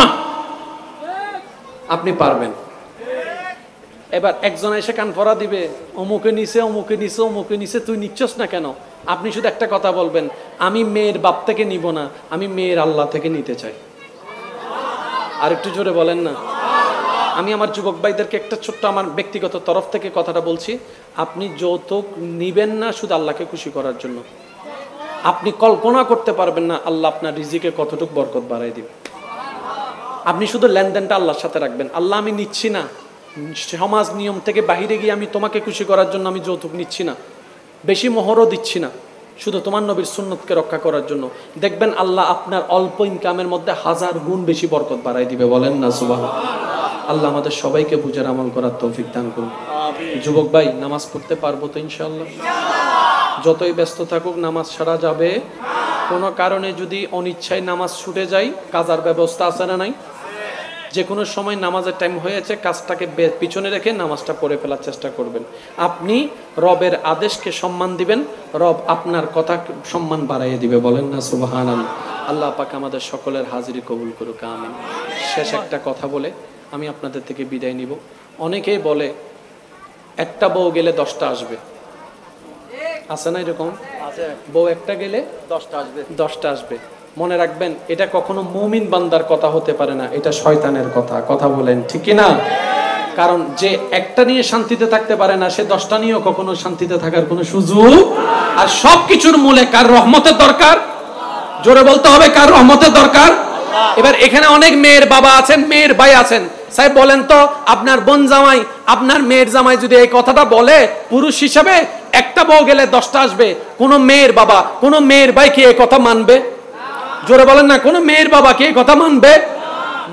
আপনি পারবেন। এবার একজন এসে কান পরা দিবে, অমুকে নিছে অমুকে নিছে অমুকে নিছে, তুই নিচ্ছস না কেন? আপনি শুধু একটা কথা বলবেন, আমি মেয়ের বাপ থেকে নিব না, আমি মেয়ের আল্লাহ থেকে নিতে চাই। আর একটু জোরে বলেন না। আমি আমার যুবক ভাইদেরকে একটা ছোট্ট আমার ব্যক্তিগত তরফ থেকে কথাটা বলছি, আপনি যৌতুক নিবেন না শুধু আল্লাহকে খুশি করার জন্য। আপনি কল্পনা করতে পারবেন না আল্লাহ আপনার রিজিকে কতটুকু বরকত বাড়াই দিবে। আপনি শুধু লেনদেনটা আল্লাহর সাথে রাখবেন, আল্লাহ আমি নিচ্ছি না, সমাজ নিয়ম থেকে বাহিরে গিয়ে আমি তোমাকে খুশি করার জন্য আমি যৌতুক নিচ্ছি না, বেশি মোহরও দিচ্ছি না, শুধু তোমার নবীর সুন্নতকে রক্ষা করার জন্য। দেখবেন আল্লাহ আপনার অল্প ইনকামের মধ্যে 1000 গুণ বেশি বরকত বাড়াই দিবে। বলেন না সুবহানাল্লাহ। আল্লাহ আমাদের সবাইকে বুঝার আমল করার তৌফিক দান করুন। যুবক ভাই, নামাজ পড়তে পারবো তো ইনশাআল্লাহ? যতই ব্যস্ত থাকুক নামাজ ছাড়া যাবে? কোনো কারণে যদি অনিচ্ছায় নামাজ ছুটে যায়, কাজার ব্যবস্থা আছে না নাই? যে কোনো সময় নামাজের টাইম হয়েছে, কাজটাকে পিছনে রেখে নামাজটা পড়ে ফেলার চেষ্টা করবেন। আপনি রবের আদেশকে সম্মান দিবেন, রব আপনার কথা সম্মান বাড়াইয়ে দিবে। বলেন না সুবহানাল্লাহ। আল্লাহ পাক আমাদের সকলের হাজিরি কবুল করুক, আমিন। শেষ একটা কথা বলে আমি আপনাদের থেকে বিদায় নিব। অনেকেই বলে একটা বউ গেলে 10টা আসবে, আছে না এরকম? বউ একটা গেলে 10টা আসবে। মনে রাখবেন, এটা কখনো মুমিন বান্দার কথা হতে পারে না, এটা শয়তানের কথা। কথা বলেন ঠিক কি না? কারণ যে একটা নিয়ে শান্তিতে থাকতে পারে না, সে 10টা নিয়েও কখনো শান্তিতে থাকার কোনো সুযোগ। আর সবকিছুর মূলে কার রহমতের দরকার? জোরে বলতে হবে, কার রহমতের দরকার? এবার এখানে অনেক মেয়ের বাবা আছেন, মেয়ের ভাই আছেন, সাহেব বলেন তো, আপনার বোন জামাই, আপনার মেয়ের জামাই যদি এই কথাটা বলে, পুরুষ হিসাবে একটা বউ গেলে 10টা আসবে, কোন মেয়ের বাবা, কোন মেয়ের ভাই কি এই কথা মানবে? জোরে বলেন না, কোন মেয়ের বাবা কি এই কথা মানবে?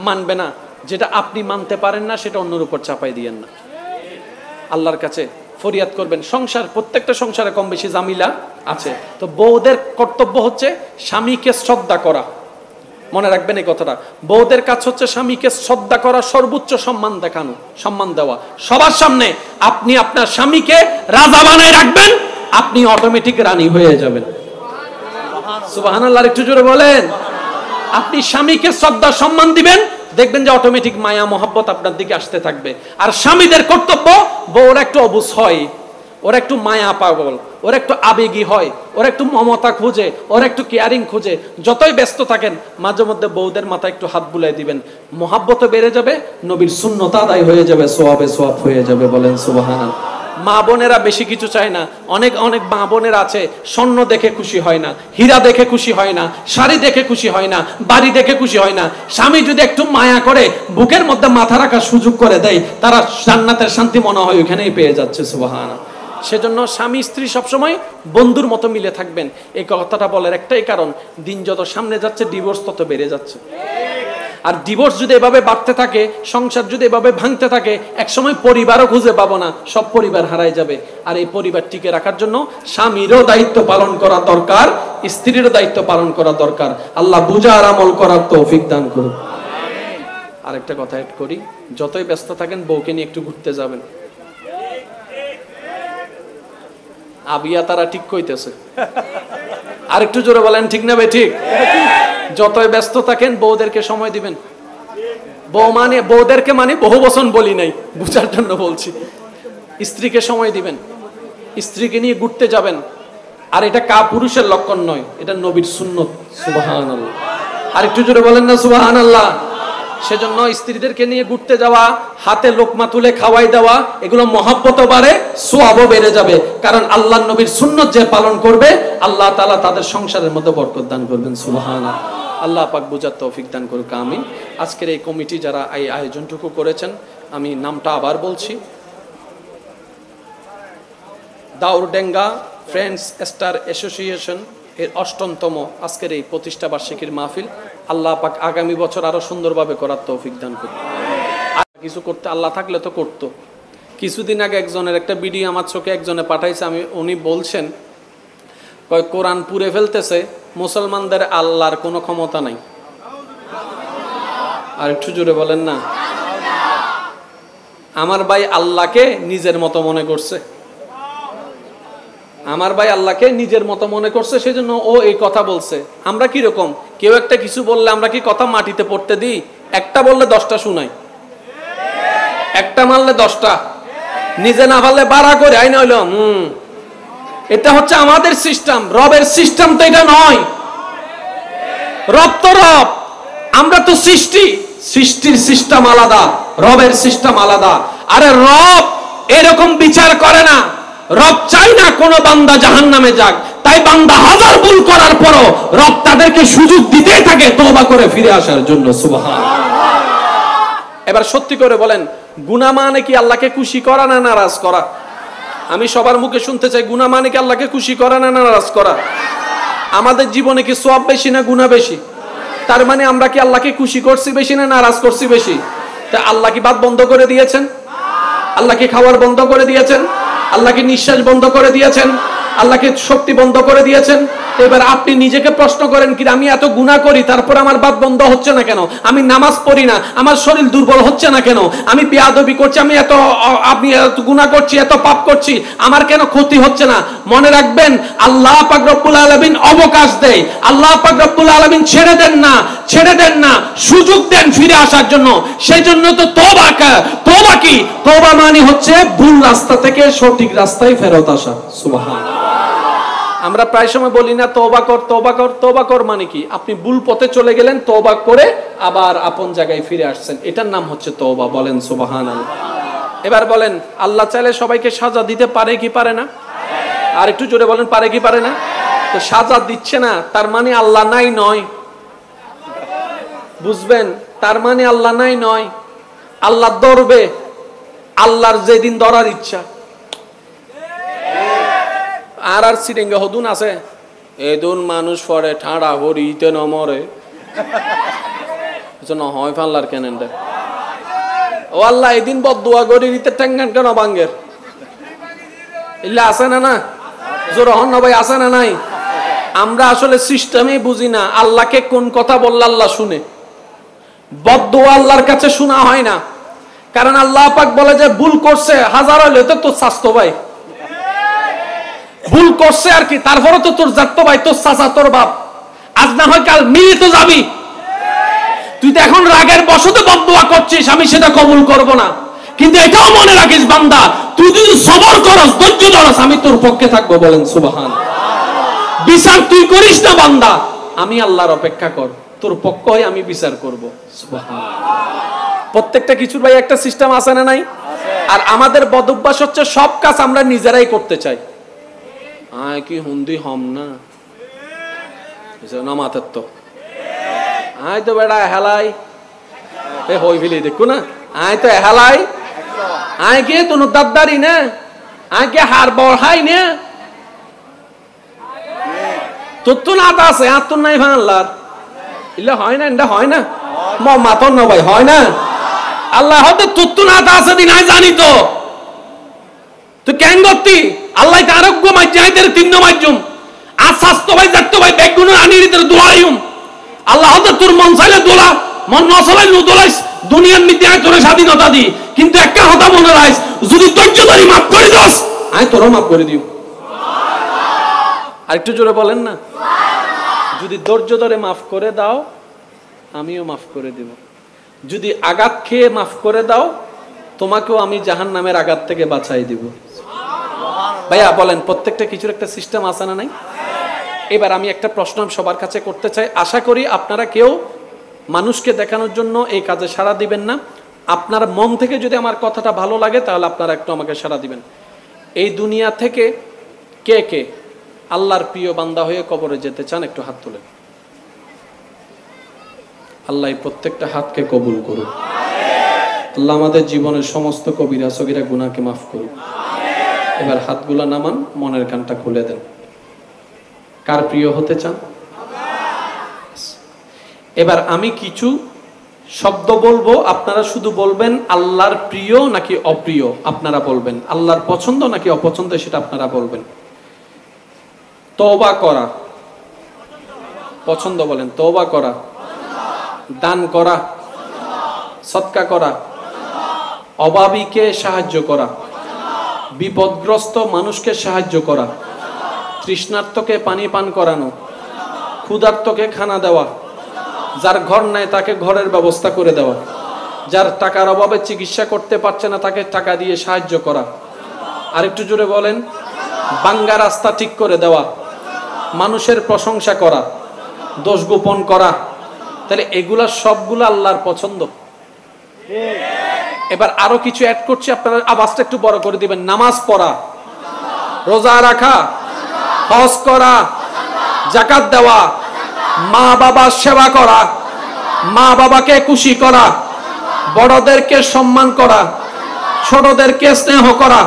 মানবে না। যেটা আপনি মানতে পারেন না, সেটা অন্যের উপর চাপাই দিয়েন না। আল্লাহর কাছে ফরিয়াদ করবেন। সংসার, প্রত্যেকটা সংসারে কম বেশি জামিলা আছে, তো বউদের কর্তব্য হচ্ছে স্বামীকে শ্রদ্ধা করা। মনে রাখবেন এই কথাটা, বউদের কাজ হচ্ছে স্বামীকে শ্রদ্ধা করা, সর্বোচ্চ সম্মান দেখানো, সম্মান দেওয়া সবার সামনে। আপনি আপনার স্বামীকে রাজা বানায় রাখবেন, আপনি অটোমেটিক রানী হয়ে যাবেন। সুবহানাল্লাহ, একটু জোরে বলেন। আপনি স্বামীকে শ্রদ্ধা সম্মান দিবেন, দেখবেন যে অটোমেটিক মায়া মহব্বত আপনার দিকে আসতে থাকবে। আর স্বামীদের কর্তব্য, বউরা একটু অবুঝ হয়, ওরা একটু মায়া পাগল, ওরা একটু আবেগী হয়, ওরা একটু মমতা খুঁজে, ওরা একটু কেয়ারিং খুঁজে। যতই ব্যস্ত থাকেন, মাঝে মধ্যে বউদের মাথায় একটু হাত বুলাই দিবেন, মহাব্বত বেড়ে যাবে, নবীর সুন্নত আদায় হয়ে যাবে, সোয়াবে সোয়াব হয়ে যাবে। বলেন সুবহানাল্লাহ। মা বোনেরা বেশি কিছু চায় না। অনেক অনেক মা বোনেরা আছে, স্বর্ণ দেখে খুশি হয় না, হীরা দেখে খুশি হয় না, শাড়ি দেখে খুশি হয় না, বাড়ি দেখে খুশি হয় না। স্বামী যদি একটু মায়া করে, বুকের মধ্যে মাথা রাখার সুযোগ করে দেয়, তারা জান্নাতের শান্তি মনে হয় ওখানেই পেয়ে যাচ্ছে। সুবহানাল্লাহ। সেজন্য স্বামী স্ত্রী সবসময় বন্ধুর মতো মিলে থাকবেন। এই কথাটা বলার একটাই কারণ, দিন যত সামনে যাচ্ছে ডিভোর্স তত বেড়ে যাচ্ছে। আর ডিভোর্স যদি এভাবে বাড়তে থাকে, সংসার যদি এভাবে ভাঙতে থাকে, একসময় পরিবারও খুঁজে পাবো না, সব পরিবার হারাই যাবে। আর এই পরিবার টিকে রাখার জন্য স্বামীরও দায়িত্ব পালন করা দরকার, স্ত্রীরও দায়িত্ব পালন করা দরকার। আল্লাহ বুঝার আমল করার তৌফিক দান করুন। আরেকটা কথা এড করি, যতই ব্যস্ত থাকেন বউকে নিয়ে একটু ঘুরতে যাবেন। আবিয়া তারা ঠিক কইতেছে, আর একটু জোরে বলেন ঠিক না ভাই? ঠিক। যতই ব্যস্ত থাকেন বউদেরকে সময় দিবেন। বউ মানে, বউদেরকে মানে বহু বচন বলি নাই, বুঝার জন্য বলছি। স্ত্রীকে সময় দিবেন, স্ত্রীকে নিয়ে ঘুরতে যাবেন। আর এটা পুরুষের লক্ষণ নয়, এটা নবীর সুন্নত। সুবহানাল্লাহ। আর একটু জোরে বলেন না সুবহানাল্লাহ। সেজন্য স্ত্রীদেরকে নিয়ে ঘুরতে যাওয়া, হাতে লোকমা তুলে খাওয়াই দেওয়া, এগুলো মহব্বত বাড়ে, সোয়াবও বেড়ে যাবে। কারণ আল্লাহর নবীর সুন্নত যে পালন করবে, আল্লাহ তাআলা তাদের সংসারের মধ্যে বরকত দান করবেন। সুবহানাল্লাহ। আল্লাহ পাক বুঝার তৌফিক দান করুক, আমিন। আজকের এই কমিটি যারা এই আয়োজনটুকু করেছেন, আমি নামটা আবার বলছি, দাউরডেঙ্গা ফ্রেন্ডস স্টার অ্যাসোসিয়েশন এর ৮ম আজকের এই প্রতিষ্ঠা বার্ষিকীর মাহফিল আল্লাহ পাক আগামী বছর আরো সুন্দরভাবে করার তৌফিক দান করুন। আর কিছু করতে আল্লাহ থাকলে তো করতো। কিছুদিন আগে একজনের একটা ভিডিও আমার চোখে একজনে পাঠাইছে, উনি বলছেন কোরআন পুড়ে ফেলতেছে, মুসলমানদের আল্লাহর কোনো ক্ষমতা নাই। আর একটু জোরে বলেন না। আমার ভাই আল্লাহকে নিজের মতো মনে করছে, আমার ভাই আল্লাহকে নিজের মতো মনে করছে, সেজন্য ও এই কথা বলছে। আমরা কি রকম, কেউ একটা কিছু বললে আমরা কি কথা মাটিতে পড়তে দিই? একটা বললে 10টা শুনাই, একটা মারলে 10টা, নিজে না পারলে বাড়া করে আইনা হইল। এটা হচ্ছে আমাদের সিস্টেম, রবের সিস্টেম তো এটা নয়। রব তো রব, আমরা তো সৃষ্টির সিস্টেম আলাদা, রবের সিস্টেম আলাদা। আরে রব এরকম বিচার করে না, রব চাই না কোন বান্দা জাহান্নামে যাক, তাই বান্দা হাজার ভুল করার পরও রব তাদেরকে সুযোগ দিতেই থাকে তওবা করে ফিরে আসার জন্য। সুবহানাল্লাহ। এবার সত্যি করে বলেন, গুনাহ মানে কি আল্লাহকে খুশি করা না নারাজ করা? আমি সবার মুখে শুনতে চাই, গুনাহ মানে কি আল্লাহকে খুশি করা না নারাজ করা? আমাদের জীবনে কি সওয়াব বেশি না গুনাহ বেশি? তার মানে আমরা কি আল্লাহকে খুশি করছি বেশি না নারাজ করছি বেশি? তা আল্লাহ কি বাত বন্ধ করে দিয়েছেন? আল্লাহ কি খাওয়ার বন্ধ করে দিয়েছেন? আল্লাহ কি নিঃশ্বাস বন্ধ করে দিয়েছেন? আল্লাহ কি শক্তি বন্ধ করে দিয়েছেন? এবার আপনি নিজেকে প্রশ্ন করেন, কি আমি এত গুনাহ করি তারপর আমার বাত বন্ধ হচ্ছে না কেন? আমি নামাজ পড়ি না, আমার শরীর দুর্বল হচ্ছে না কেন? আমি বেয়াদবি করছি, আমি আপনি এত গুনাহ করছি, এত পাপ করছি, আমার কেন ক্ষতি হচ্ছে না? মনে রাখবেন, আল্লাহ পাক রব্বুল আলামিন অবকাশ দেয়, আল্লাহ পাক রব্বুল আলামিন ছেড়ে দেন না, সুযোগ দেন ফিরে আসার জন্য। সেই জন্য তো তওবা কি? তওবা মানে হচ্ছে ভুল রাস্তা থেকে সঠিক রাস্তায় ফেরত আসা। সুবহানাল্লাহ। আমরা প্রায় সময় বলি না তওবা কর, তওবা কর। তওবা কর মানে কি? আপনি ভুল পথে চলে গেলেন, তওবা করে আবার আপন জায়গায় ফিরে আসছেন, এটার নাম হচ্ছে তওবা। বলেন সুবহানাল্লাহ। এবার বলেন, আল্লাহ চাইলে সবাইকে সাজা দিতে পারে কি পারে না? আর একটু জোরে বলেন, পারে কি পারে না? তো সাজা দিচ্ছে না তার মানে আল্লাহ নাই নয়, বুঝবেন? তার মানে আল্লাহ নাই নয়। আল্লাহ ধরবে আল্লাহর যেদিন ধরার ইচ্ছা। আর সিরেঙ্গে হদুন আছে, এদুন মানুষ পরে ঠাড়া হরিতে নমরে হয় ফাল্লার কেন ও আল্লাহ এদিন বদুয়া গড়ি রিতে ঠ্যাঙ্গান কেন বাঙ্গের ইল্লা আছে না? না জোর হন না ভাই, আছে না নাই? আমরা আসলে সিস্টেমই বুঝি না, আল্লাহকে কোন কথা বললে আল্লাহ শুনে। বদদুয়া আল্লাহর কাছে শোনা হয় না, কারণ আল্লাহ পাক বলে যে ভুল করছে হাজার হইলে তো তোর স্বাস্থ্য ভাই, ভুল করছে আর কি, তারপরে তো তোর জাত ভাই, তোর চাচা, তোর বাপ, আজ না হয় কাল মিলে তো যাবি। তুই তো এখন রাগের বশতে বদদুয়া করছিস, আমি সেটা কবুল করব না। কিন্তু এটাও মনে রাখিস বান্দা, তুই যদি সবর করস, ধৈর্য ধরস, আমি তোর পক্ষে থাকবো। বলেন সুবহানাল্লাহ। বিচার তুই করিস না বান্দা, আমি আল্লাহর অপেক্ষা কর, তোর পক্ষ হয়ে আমি বিচার করব। সুবহানাল্লাহ। প্রত্যেকটা কিছুর ভাই একটা সিস্টেম আছে না নাই? আর আমাদের বদ অভ্যাস হচ্ছে সব কাজ আমরা নিজেরাই করতে চাই। আয় কি হুন্দি হম না নামাতের তো আয় তো বেড়া হেলাই এ হই ফেলি দেখো না, আয় তো হেলাই, আয় কে তো দাদারি না, আয় কে হার বড়াই না, তোর তো নাত আছে আর তোর নাই ভাঙলার ইলে হয় না, এটা হয় না মাতন না ভাই, হয় না? আল্লাহ হয়তো তোর তো নাত আছে দিন আয় জানি তো, তুই কেন করতি? আল্লাহ আরোগ্য মাইজাইদের তিন মাইজুম আর স্বাস্থ্য ভাই জাতো ভাই বেগুন আনিরিদের দোলাইম। আল্লাহ হয়তো তোর মন চাইলে দোলা, মন না চাইলে নো দোলাইস, দুনিয়ার মধ্যে আয় তোর স্বাধীনতা দি। কিন্তু একটা কথা মনে রাখিস, যদি ধৈর্য ধরি মাফ করে দাস, আয় তোরও মাফ করে দিও। আর একটু জোরে বলেন না, যদি ধৈর্য ধরে মাফ করে দাও আমিও মাফ করে দেব। যদি আঘাত খেয়ে মাফ করে দাও তোমাকেও আমি জাহান্নামের আঘাত থেকে বাঁচাই দিব। ভাইয়া বলেন, প্রত্যেকটা কিছুর একটা সিস্টেম আছে না নাই? এবার আমি একটা প্রশ্ন সবার কাছে করতে চাই, আশা করি আপনারা কেউ মানুষকে দেখানোর জন্য এই কাজে সাড়া দিবেন না। আপনার মন থেকে যদি আমার কথাটা ভালো লাগে তাহলে আপনারা একটু আমাকে সাড়া দিবেন। এই দুনিয়া থেকে কে কে আল্লাহর প্রিয় বান্দা হয়ে কবরে যেতে চান? একটু হাত তুলেন। আল্লাহ প্রত্যেকটা হাতকে কবুল করুন। আল্লাহ আমাদের জীবনের সমস্ত কবিরা সগীরা গুনাহকে মাফ করুন। এবার হাতগুলো নামান, মনের কানটা খুলে দেন। কার প্রিয় হতে চান? এবার আমি কিছু শব্দ বলবো, আপনারা শুধু বলবেন আল্লাহর প্রিয় নাকি অপ্রিয়। আপনারা বলবেন আল্লাহর পছন্দ নাকি অপছন্দ, সেটা আপনারা বলবেন। তওবা করা পছন্দ বলেন, তওবা করা। দান করা, সদকা করা, অভাবীকে সাহায্য করা, বিপদগ্রস্ত মানুষকে সাহায্য করা, তৃষ্ণার্তকে পানি পান করানো, ক্ষুধার্তকে খানা দেওয়া, যার ঘর নাই তাকে ঘরের ব্যবস্থা করে দেওয়া, যার টাকার অভাবে চিকিৎসা করতে পারছে না তাকে টাকা দিয়ে সাহায্য করা। আরেকটু জোরে বলেন, ভাঙ্গা রাস্তা ঠিক করে দেওয়া, মানুষের প্রশংসা করা, দোষ গোপন করা। তাহলে এগুলা সবগুলো আল্লাহর পছন্দ। এবার আরো কিছু অ্যাড করছি, আপনারা আওয়াজটা একটু বড় করে দিবেন। নামাজ পড়া, রোজা রাখা, হজ করা, যাকাত দেওয়া, মা বাবার সেবা করা, মা বাবাকে খুশি করা, বড়দেরকে সম্মান করা, ছোটদেরকে স্নেহ করা।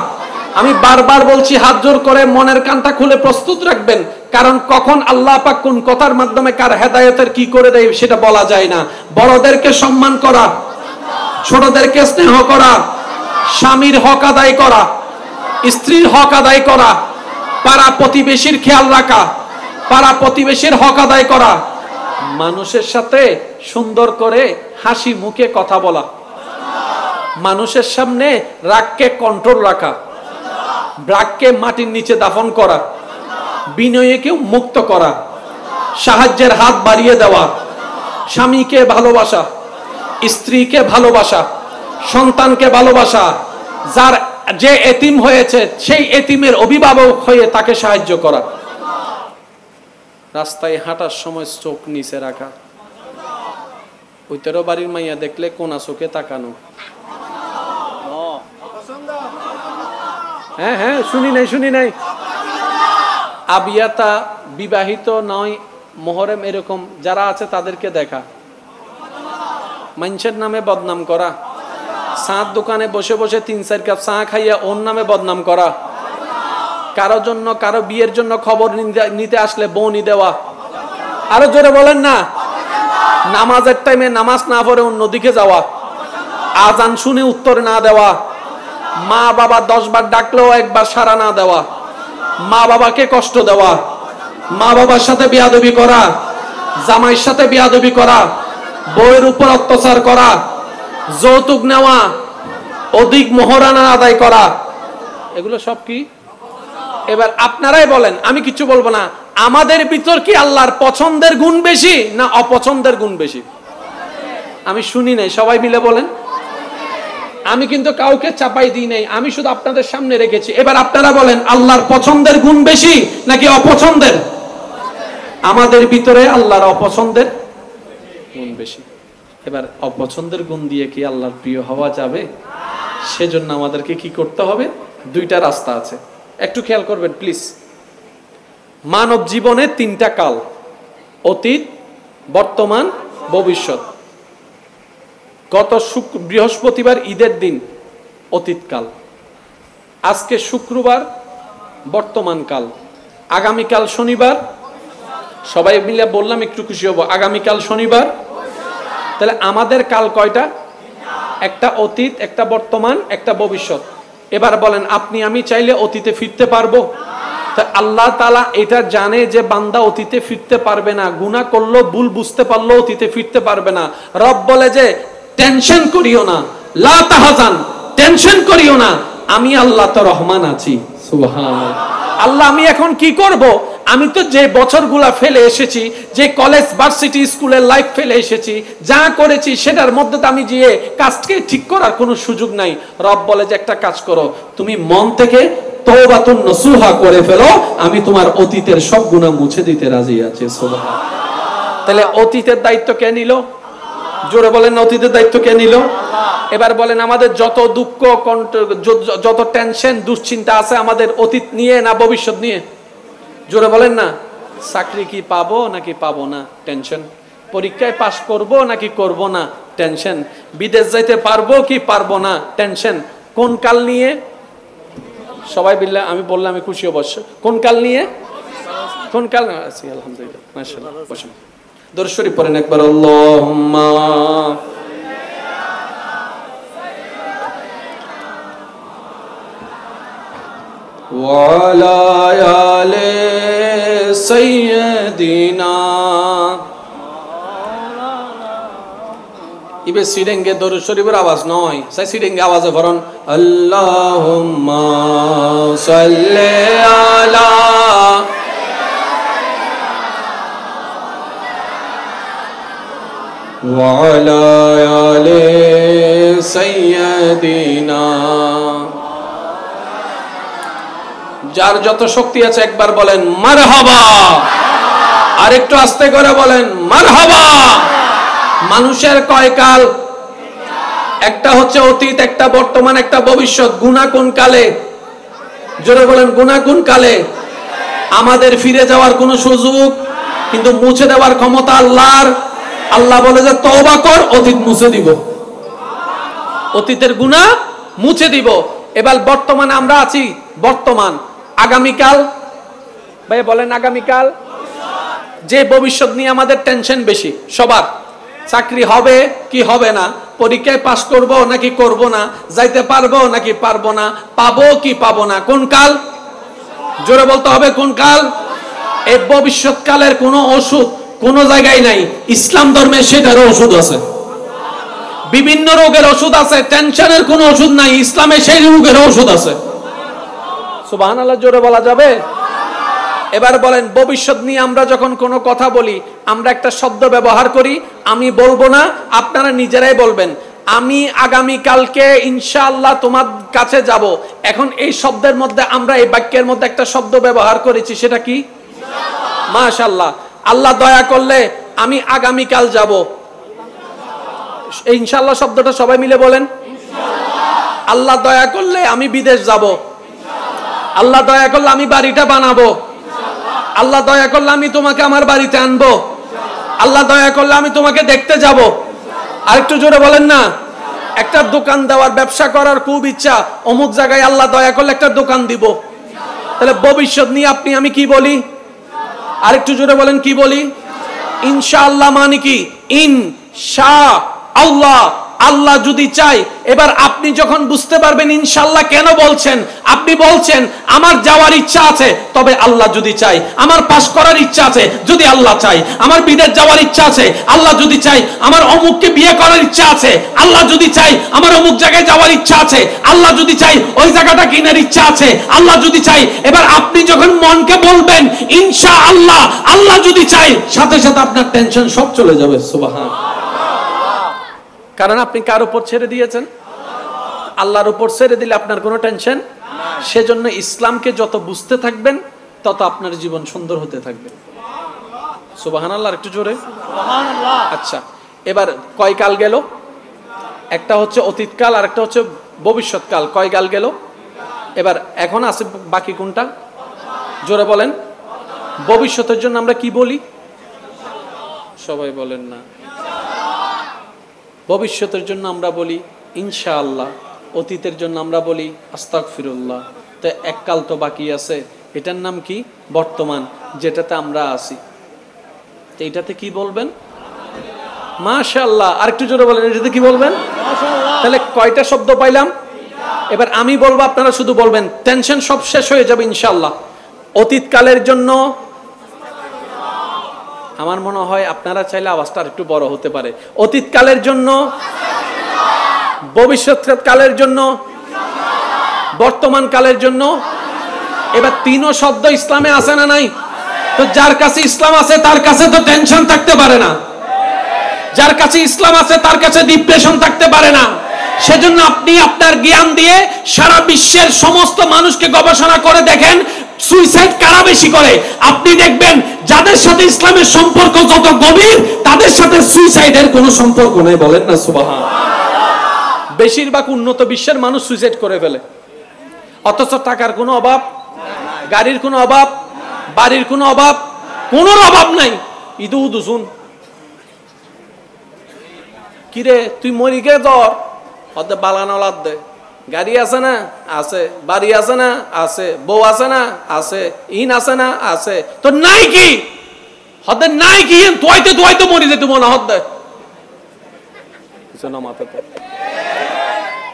আমি বারবার বলছি, হাত জোর করে মনের কানটা খুলে প্রস্তুত রাখবেন, কারণ কখন আল্লাহ পাক কোন কথার মাধ্যমে কার হেদায়েতের কি করে দেয় সেটা বলা যায় না। বড়দেরকে সম্মান করা, ছোটদেরকে স্নেহ করা, স্বামীর হক আদায় করা, স্ত্রীর হক আদায় করা, পাড়া প্রতিবেশীর খেয়াল রাখা, পাড়া প্রতিবেশীর হক আদায় করা, মানুষের সাথে সুন্দর করে হাসি মুখে কথা বলা, মানুষের সামনে রাগকে কন্ট্রোল রাখা, রাগকে মাটির নিচে দাফন করা, বিনয়কে মুক্ত করা, সাহায্যের হাত বাড়িয়ে দেওয়া, স্বামীকে ভালোবাসা, স্ত্রীকে ভালোবাসা, সন্তানকে ভালোবাসা, যার যে এতিম হয়েছে সেই এতিমের অভিভাবক হয়ে তাকে সাহায্য করা, রাস্তায় হাঁটার সময় চোখ নিচে রাখা, ওই তেরো বাড়ির মাইয়া দেখলে কোনা চোখে তাকানো। হ্যাঁ হ্যাঁ, শুনি নাই। আবিয়াতা, বিবাহিত নয়, মোহরম, এরকম যারা আছে তাদেরকে দেখা, মানুষের নামে বদনাম করা, চাঁদ দোকানে বসে বসে 3-4 কাপ চা খাইয়া ওর নামে বদনাম করা, কারো জন্য কারো বিয়ের জন্য খবর নিতে আসলে বউনি দেওয়া। আরো জোরে বলেন না। নামাজের টাইমে নামাজ না পড়ে অন্যদিকে যাওয়া, আজান শুনে উত্তর না দেওয়া, মা বাবা 10 বার ডাকলেও একবার সাড়া না দেওয়া, মা বাবাকে কষ্ট দেওয়া, মা বাবার সাথে বেয়াদবি করা, জামাইয়ের সাথে বেয়াদবি করা, বউয়ের উপর অত্যাচার করা, যৌতুক নেওয়া, অধিক মোহরানা আদায় করা, এগুলো সব কি? এবার আপনারাই বলেন, আমি কিছু বলবো না। আমাদের ভিতর কি আল্লাহর পছন্দের গুণ বেশি না অপছন্দের গুণ বেশি? আমি শুনি নাই, সবাই মিলে বলেন। আমি কিন্তু কাউকে চাপাই দিই নাই, আমি শুধু আপনাদের সামনে রেখেছি। এবার আপনারা বলেন, আল্লাহর পছন্দের গুণ বেশি নাকি অপছন্দের? আমাদের ভিতরে আল্লাহর অপছন্দের গুণ বেশি। এবার অপছন্দের গুণ দিয়ে কি আল্লাহর প্রিয় হওয়া যাবে? সেজন্য আমাদেরকে কি করতে হবে? 2টা রাস্তা আছে, একটু খেয়াল করবেন প্লিজ। মানব জীবনে 3টা কাল, অতীত, বর্তমান, ভবিষ্যৎ। গত বৃহস্পতিবার ঈদের দিন অতীতকাল, আজকে শুক্রবার বর্তমান কাল, আগামীকাল শনিবার, সবাই মিলে বললাম একটু খুশি হব, আগামীকাল শনিবার। তাহলে আমাদের কাল কয়টা? একটা অতীত, একটা বর্তমান, একটা ভবিষ্যৎ। এবার বলেন, আপনি আমি চাইলে অতীতে ফিরতে পারবো? তা আল্লাহ তাআলা এটা জানে যে বান্দা অতীতে ফিরতে পারবে না, গুনাহ করলো, ভুল বুঝতে পারলো, অতীতে ফিরতে পারবে না। রব বলে যে টেনশন করিও না, লা তাহজান, টেনশন করিও না, আমি আল্লাহ তো রহমান আছি। সুবহানাল্লাহ। আল্লাহ আমি এখন কি করব? আমি তো যে বছরগুলা ফেলে এসেছি, যে কলেজ ভার্সিটি স্কুলের লাইফ ফেলে এসেছি, যা করেছি সেটার মধ্যে তো আমি গিয়ে কাজকে ঠিক করার কোনো সুযোগ নাই। রব বলে যে একটা কাজ করো, তুমি মন থেকে তওবাতুন নসুহা করে ফেলো, আমি তোমার অতীতের সব গুনাহ মুছে দিতে রাজি আছি। সুবহানাল্লাহ। তাহলে অতীতের দায়িত্ব কে নিল? জোরে বলেন, অতীতের দায়িত্ব কে নিল? এবার বলেন, আমাদের যত দুঃখ, যত টেনশন, দুশ্চিন্তা আছে আমাদের অতীত নিয়ে না ভবিষ্যৎ নিয়ে? জোরে বলেন না। চাকরি কি পাবো নাকি পাবো না? টেনশন। পরীক্ষায় পাস করব নাকি করব না? টেনশন। বিদেশ যাইতে পারবো কি পারবো না? টেনশন। কোন কাল নিয়ে? সবাই বিল্লাহ আমি বললে আমি খুশি অবশ্য। কোন কাল নিয়ে? কোন কাল? আছি আলহামদুলিল্লাহ, মাশাআল্লাহ। বসুন, দরুদ শরীফ পড়েন একবার। আল্লাহুম্মা ওয়া আলা আলি সাইয়্যিদিনা। ইবে সিডেঙ্গে দরুদ শরীফের আওয়াজ নয়, সাই সিডেঙ্গে আওয়াজে পড়ুন আল্লাহুম্মা সাল্লি আলা ওয়া আলা আলি সাইয়্যিদিনা। যার যত শক্তি আছে একবার বলেন মারহাবা, আর একটু আস্তে করে বলেন মারহাবা। মানুষের কয় কাল? একটা হচ্ছে অতীত, একটা বর্তমান, একটা ভবিষ্যৎ। গুনাহ কোন কালে? জোরে বলেন গুনাহ কোন কালে? আমাদের ফিরে যাওয়ার কোনো সুযোগ, কিন্তু মুছে দেওয়ার ক্ষমতা আল্লাহর। আল্লাহ বলে যে তওবা কর, অতীত মুছে দিব, অতীতের গুনাহ মুছে দিব। এবার বর্তমানে আমরা আছি, বর্তমান। আগামীকাল ভাই বলেন আগামীকাল। যে ভবিষ্যৎ নিয়ে আমাদের টেনশন বেশি সবার, চাকরি হবে কি হবে না, পরীক্ষায় পাস করব নাকি করব না, যাইতে পারবো নাকি পারবো না, পাবো কি পাবো না, কোন কাল? জোরে বলতে হবে কোন কাল? এই ভবিষ্যৎকালের কোনো ওষুধ কোনো জায়গায় নাই। ইসলাম ধর্মে সেটারও ওষুধ আছে, বিভিন্ন রোগের ওষুধ আছে, টেনশনের কোনো ওষুধ নাই, ইসলামে সেই রোগের ওষুধ আছে। সুবহানাল্লাহ জোরে বলা যাবে? এবার বলেন ভবিষ্যৎ নিয়ে আমরা যখন কোনো কথা বলি, আমরা একটা শব্দ ব্যবহার করি, আমি বলবো না, আপনারা নিজেরাই বলবেন আমি আগামী কালকে ইনশাআল্লাহ তোমার কাছে যাব। এখন এই শব্দের মধ্যে আমরা এই বাক্যের মধ্যে একটা শব্দ ব্যবহার করেছি, সেটা কি? মাশাআল্লাহ। আল্লাহ দয়া করলে আমি আগামী কাল যাব। এই ইনশাআল্লাহ শব্দটা সবাই মিলে বলেন। আল্লাহ দয়া করলে আমি বিদেশ যাব। আল্লাহ দয়া করলে আমি বাড়িটা বানাবো। আল্লাহ দয়া করলে আমি তোমাকে আমার বাড়িতে আনবো। আল্লাহ দয়া করলে আমি তোমাকে দেখতে যাব। আরেকটু জোরে বলেন না। একটা দোকান দেওয়ার, ব্যবসা করার খুব ইচ্ছা, অমুক জায়গায় আল্লাহ দয়া করলে একটা দোকান দিব। তাহলে ভবিষ্যৎ নিয়ে আপনি আমি কি বলি? আরেকটু জোরে বলেন কি বলি? ইনশাআল্লাহ মানে কি? ইনশাআল্লাহ, আল্লাহ যদি চাই। এবার আপনি যখন বুঝতে পারবেন ইনশাআল্লাহ কেন বলছেন, আপনি বলছেন আমার যাওয়ার ইচ্ছা আছে, তবে আল্লাহ যদি চাই। আমার পাস করার ইচ্ছা আছে, যদি আল্লাহ চাই। আমার বিদেশ যাওয়ার ইচ্ছা আছে, আল্লাহ যদি চাই। আমার অমুককে বিয়ে করার ইচ্ছা আছে, আল্লাহ যদি চাই। আমার অমুক জায়গায় যাওয়ার ইচ্ছা আছে, আল্লাহ যদি চাই। ওই জায়গাটা কেনার ইচ্ছা আছে, আল্লাহ যদি চাই। এবার আপনি যখন মনকে বলবেন ইনশাআল্লাহ, আল্লাহ যদি চাই, সাথে সাথে আপনার টেনশন সব চলে যাবে। সুবহানাল্লাহ। কারণ আপনি কার উপর ছেড়ে দিয়েছেন? আল্লাহর উপর ছেড়ে দিলে আপনার কোনো টেনশন। সেজন্য ইসলামকে যত বুঝতে থাকবেন তত আপনার জীবন সুন্দর হতে থাকবে। সুবহানাল্লাহ, একটু জোরে সুবহানাল্লাহ। আচ্ছা, এবার কয় কাল গেল? একটা হচ্ছে অতীতকাল, আর একটা হচ্ছে ভবিষ্যৎকাল। কয় কাল গেল? এবার এখন আছে বাকি কোনটা? জোরে বলেন। ভবিষ্যতের জন্য আমরা কি বলি? সবাই বলেন না। ভবিষ্যতের জন্য আমরা বলি ইনশাআল্লাহ, অতীতের জন্য আমরা বলি আস্তাগফিরুল্লাহ। তো এক কাল তো বাকি আছে, এটার নাম কি? বর্তমান, যেটাতে আমরা আছি। তো এটাতে কি বলবেন? মাশাআল্লাহ। আরেকটু জোরে বলেন, এটাতে কি বলবেন? মাশাআল্লাহ। তাহলে কয়টা শব্দ পাইলাম? এবার আমি বলবো, আপনারা শুধু বলবেন, টেনশন সব শেষ হয়ে যাবে ইনশাআল্লাহ। অতীতকালের জন্য আমার মনে হয় আপনারা চাইলে আওয়াজটা আরেকটু বড় হতে পারে। অতীতকালের জন্য, ভবিষ্যৎকালের জন্য, বর্তমান কালের জন্য। এবার তিনও শব্দ ইসলামে আছে না নাই? তো যার কাছে ইসলাম আছে তার কাছে তো টেনশন থাকতে পারে না। যার কাছে ইসলাম আছে তার কাছে ডিপ্রেশন থাকতে পারে না। সেজন্য আপনি আপনার জ্ঞান দিয়ে সারা বিশ্বের সমস্ত মানুষকে গবেষণা করে দেখেন সুইসাইড কারা বেশি করে। আপনি দেখবেন যাদের সাথে ইসলামের সম্পর্ক যত গভীর, তাদের সাথে সুইসাইডের কোনো সম্পর্ক নেই। বলেন না সুবহানাল্লাহ। বেশিরভাগ উন্নত বিশ্বের মানুষ সুইসাইড করে ফেলে, অথচ টাকার কোনো অভাব, গাড়ির কোনো অভাব, বাড়ির কোনো অভাব, কোনো অভাব নাই। ইদু দুসুন কিরে তুই মরিকে ধর, অর্ধে বালানো লাদ দে, গাড়ি আছে না? আছে। বাড়ি আছে না? আছে। বউ আছে না? আছে। ইন আছে না? আছে। তো নাই কি? হদে নাই কি? তোয়াইতে মরি যেত মনে হদে। কিছু না মাথাতে।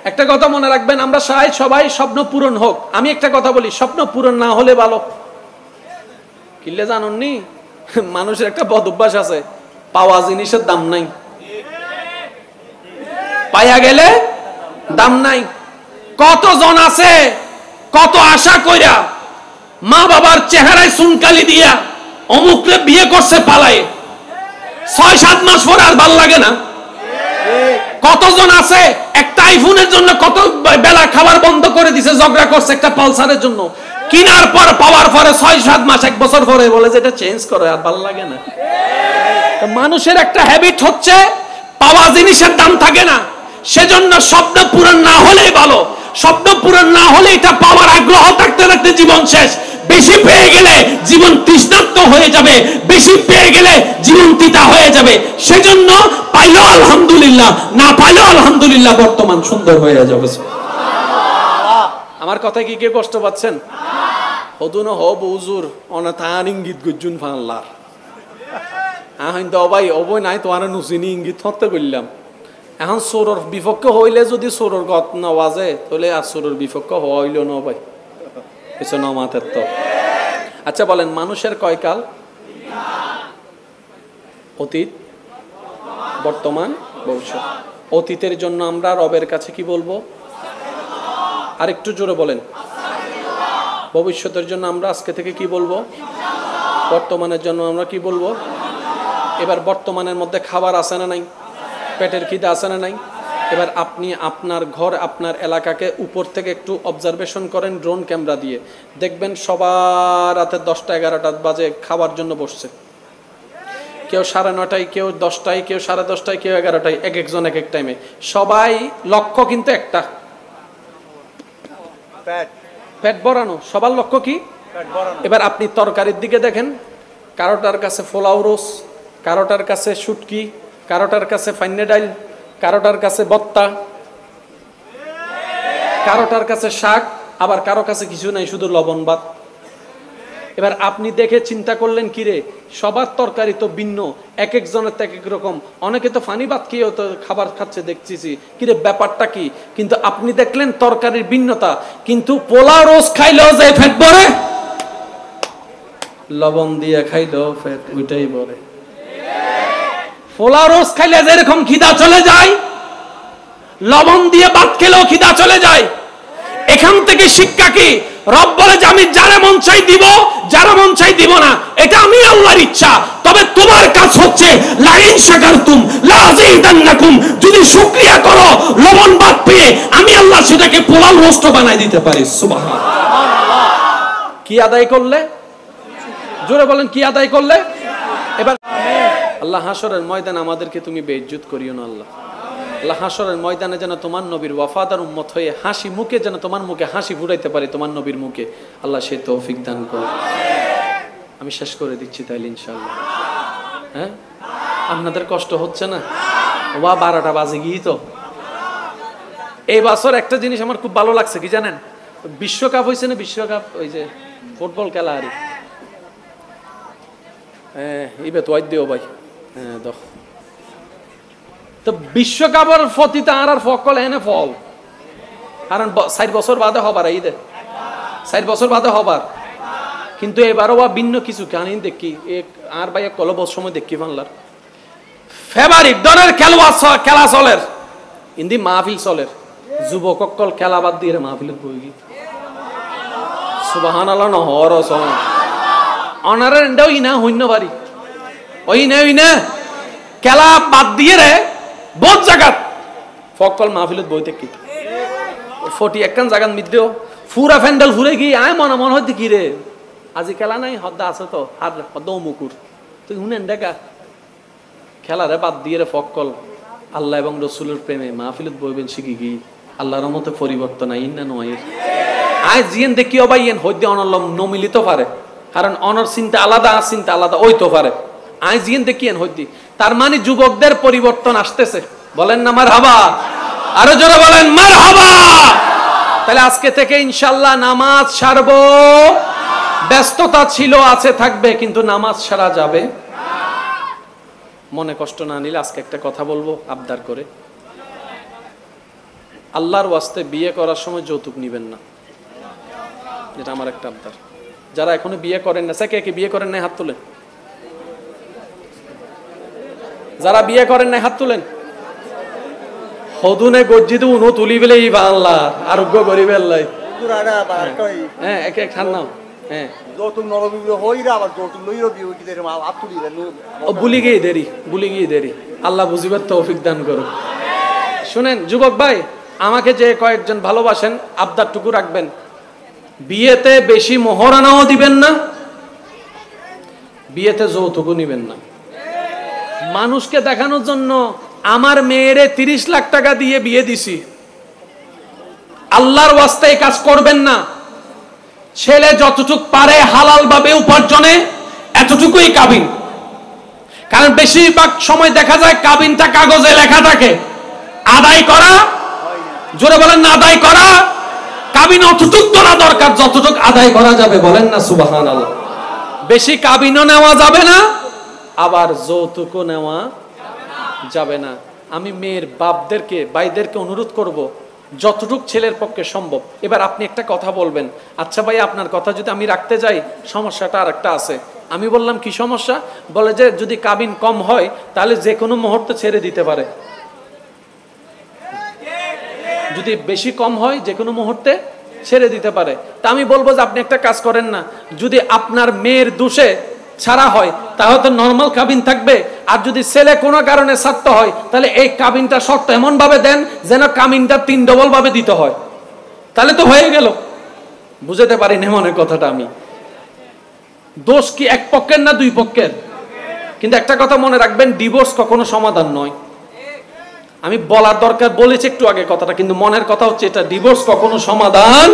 একটা কথা মনে রাখবেন, আমরা চাই সবাই স্বপ্ন পূরণ হোক। আমি একটা কথা বলি, স্বপ্ন পূরণ না হলে ভালো। কিল্লে জানুননি, মানুষের একটা বদ অভ্যাস আছে, পাওয়া জিনিসের দাম নাই, পাইয়া গেলে দাম নাই। কতজন আছে কত আশা কইরা মা বাবার চেহারায় চুনকালি দিয়া অমুকরে বিয়ে করছে পালায়, 6-7 মাস পর আর ভাল লাগে না। কতজন আছে একটা আইফোনের জন্য কত বেলা খাবার বন্ধ করে দিছে, ঝগড়া করছে একটা পালসারের জন্য, কিনার পর পাওয়ার পরে 6-7 মাস 1 বছর পরে বলে যে এটা চেঞ্জ করে, আর ভাল লাগে না। মানুষের একটা হ্যাবিট হচ্ছে পাওয়া জিনিসের দাম থাকে না, সেজন্য স্বপ্ন পূরণ না হলেই ভালো। স্বপ্ন পূরণ না হলে এটা পাওয়ার আগ্রহ থাকতে থাকতে জীবন শেষ। বেশি পেয়ে গেলে জীবন তৃষ্ণার্ত হয়ে যাবে, বেশি পেয়ে গেলে জীবন তিতা হয়ে যাবে। সেজন্য পাইলো আলহামদুলিল্লাহ, না পাইলো আলহামদুলিল্লাহ, বর্তমান সুন্দর হয়ে যাবে। আমার কথায় কি কে কষ্ট পাচ্ছেন? হদুন হব হুজুর অনাথান ইঙ্গিত গুজুন ফানলার আহইন তো ভাই অবই নাই তো আর নুসিনি ইঙ্গিত হতে করলাম। এখন সোরর বিপক্ষ হইলে যদি সোরর গত না বাজে তাহলে আর সোরর বিপক্ষ হইল না ভাই, কিছু না মাথার তো। আচ্ছা বলেন, মানুষের কয় কাল? অতীত, বর্তমান, ভবিষ্যৎ। অতীতের জন্য আমরা রবের কাছে কি বলবো? আর একটু জোরে বলেন। ভবিষ্যতের জন্য আমরা আজকে থেকে কি বলবো? বর্তমানের জন্য আমরা কি বলবো? এবার বর্তমানের মধ্যে খাবার আছে না নাই? পেটের খিদা আছে না নাই? এবার আপনি আপনার ঘর, আপনার এলাকাকে উপর থেকে একটু অবজারভেশন করেন ড্রোন ক্যামেরা দিয়ে, দেখবেন সবার রাতে 10টা-11টা বাজে খাবার জন্য বসছে। কেউ 9:30, কেউ 10টায়, কেউ 10:30, কেউ 11টায়, এক একজন এক এক টাইমে। সবাই লক্ষ্য কিন্তু একটা, পেট ভরানো। সবার লক্ষ্য কি? এবার আপনি তরকারির দিকে দেখেন, কারোটার কাছে পোলাও রোস, কারোটার কাছে শুটকি, কারোটার কাছে ফাইন্নে ডাইল, কারোটার কাছে বত্তা, কারোটার কাছে শাক, আবার কারো কাছে কিছু নাই, শুধু লবণ ভাত। এবার আপনি দেখে চিন্তা করলেন, কিরে সবার তরকারি তো ভিন্ন, এক একজনের তো এক এক রকম। অনেকে তো ফানি ভাত খেয়েও তো খাবার খাচ্ছে দেখতেছি, কিরে ব্যাপারটা কি? কিন্তু আপনি দেখলেন তরকারির ভিন্নতা, কিন্তু পোলাও রোজ খাইলেও যায় পেট ভরে, লবণ দিয়ে খাইলেও পেট ওইটাই ভরে। পোলাও রোজ খাইলে যেরকম খিদা চলে যায়, লবণ দিয়ে ভাত খেলেও খিদা চলে যায়। এখান থেকে শিক্ষা কি? রব বলে যে আমি যারা মন চাই দিব, যারা মন চাই দিব না, এটা আমি আল্লাহর ইচ্ছা। তবে তোমার কাজ হচ্ছে লাইন শাকারতুম লাযিদান্নাকুম, যদি শুকরিয়া করো লবণ ভাত পেয়ে, আমি আল্লাহ সেটাকে পোলাও রোস্ট বানাই দিতে পারি। সুবহানাল্লাহ। কি আদায় করলে? জোরে বলেন, কি আদায় করলে? এবার আল্লাহ হাসরের ময়দানে আমাদেরকে তুমি বেইজ্জত করিও না আল্লাহ। আল্লাহ হাসরের ময়দানে যেন তোমার নবীর ওয়াফাদার উম্মত হয়ে হাসি মুখে, যেন তোমার মুখে হাসি ফুটাইতে পারি তোমার নবীর মুখে। আল্লাহ সে তৌফিক দান করুন। আমি শেষ করে দিচ্ছি তাইলে ইনশাআল্লাহ। হ্যাঁ, আপনাদের কষ্ট হচ্ছে না? ওবা 12টা বাজে গিয়ে তো। এই বছর একটা জিনিস আমার খুব ভালো লাগছে, কি জানেন? বিশ্বকাপ হয়েছে না, বিশ্বকাপ, ওই যে ফুটবল খেলা আরে, হ্যাঁ ইবে তো দিও ভাই, হ্যাঁ দেখ তো বিশ্বকাপের ফতিতে আর ফকল এনে ফল, কারণ 4 বছর বাদে হবার, ঈদে 4 বছর বাদে হবার। কিন্তু এবারও বা ভিন্ন কিছু কানি দেখি, আর ভাই কলব সময় দেখি বাংলার ফেভারিট দলের খেলা চলের, ইন্দি মাহফিল চলের, যুবকল খেলা বাদ দিয়ে মাহফিলত বই গি। সুবহানাল্লাহ নহর সময় অনারের এন্ডাও ইনা হইন্য বাড়ি, ওই না খেলা বাদ দিয়ে রে বহুত জায়গাত ফকল মাহফিলত বইতে কি 41 জায়গাত মিদ্দেও পুরা ফ্যান্ডেল ঘুরে গিয়ে আয় মনে হয় কি রে আজি খেলা নাই, হদ্দা আছে তো আর হদ্দ মুকুর তুই শুনেন দেখা খেলা রে বাদ দিয়ে রে ফকল আল্লাহ এবং রসুলের প্রেমে মাহফিলত বইবেন শিখি গিয়ে আল্লাহর রহমতে পরিবর্তন আইন না নয়। আয় জিয়েন দেখিও ভাই এন হইতে অনলম নমিলিত পারে, কারণ অনর চিন্তা আলাদা, চিন্তা আলাদা ওই তো পারে। আয় জিয়েন দেখিয়েন হইতে, তার মানে যুবকদের পরিবর্তন আসতেছে। বলেন না মারহাবা, আরো জোরে বলেন মারহাবা। তাহলে আজকে থেকে ইনশাআল্লাহ নামাজ ছাড়বো। ব্যস্ততা ছিল, আছে, থাকবে, কিন্তু নামাজ ছাড়া যাবে। মনে কষ্ট না নিলে আজকে একটা কথা বলবো আবদার করে, আল্লাহর ওয়াস্তে বিয়ে করার সময় যৌতুক নিবেন না। এটা আমার একটা আবদার। যারা এখনো বিয়ে করেন না, কে কে বিয়ে করেন না হাত তুলেন। যারা বিয়ে করেন না হাত তুলেন। হদুনে গজ্জিত উনো তুলি বেলে এই বাংলা আরোগ্য গরিবের লাই। হ্যাঁ একে খান নাও। হ্যাঁ বুলি গিয়ে দেরি আল্লাহ বুঝিবার তৌফিক দান করো। শুনেন যুবক ভাই, আমাকে যে কয়েকজন ভালোবাসেন আবদারটুকু রাখবেন, বিয়েতে বেশি মোহরানাও দিবেন না, বিয়েতে যৌতুকও নিবেন না। মানুষকে দেখানোর জন্য আমার মেয়েরে 30 লাখ টাকা দিয়ে বিয়ে দিছি, আল্লাহর ওয়াস্তে এই কাজ করবেন না। ছেলে যতটুক পারে হালাল ভাবে উপার্জনে এতটুকুই কাবিন। কারণ বেশিরভাগ সময় দেখা যায় কাবিনটা কাগজে লেখা থাকে, আদায় করা, জোরে বলেন না আদায় করা। কাবিন অতটুক করা দরকার যতটুক আদায় করা যাবে, বলেন না সুবহানাল্লাহ। বেশি কাবিনও নেওয়া যাবে না, আবার যৌতুকও নেওয়া যাবে না। আমি মেয়ের বাপদেরকে ভাইদেরকে অনুরোধ করব, যতটুক ছেলের পক্ষে সম্ভব। এবার আপনি একটা কথা বলবেন, আচ্ছা ভাই আপনার কথা যদি আমি রাখতে যাই সমস্যাটা আর একটা আছে। আমি বললাম কি সমস্যা? বলে যে যদি কাবিন কম হয় তাহলে যে কোনো মুহূর্তে ছেড়ে দিতে পারে, যদি বেশি কম হয় যে কোনো মুহূর্তে ছেড়ে দিতে পারে। তা আমি বলবো যে আপনি একটা কাজ করেন না, যদি আপনার মেয়ের দোষে ছাড়া হয় তাহলে তো নর্মাল কাবিন থাকবে, আর যদি ছেলে কোনো কারণে ছাড়তে হয় তাহলে এই কাবিনটা শর্ত এমন ভাবে দেন যেন কাবিনটা 3 ডবল ভাবে দিতে হয়, তাহলে তো হয়ে গেল। বুঝতে পারি না মনে কথাটা আমি। দোষ কি এক পক্ষের না 2 পক্ষের? কিন্তু একটা কথা মনে রাখবেন, ডিভোর্স কখনো সমাধান নয়। আমি বলার দরকার বলেছি একটু আগে কথাটা, কিন্তু মনের কথা হচ্ছে এটা, ডিভোর্স কখনো সমাধান।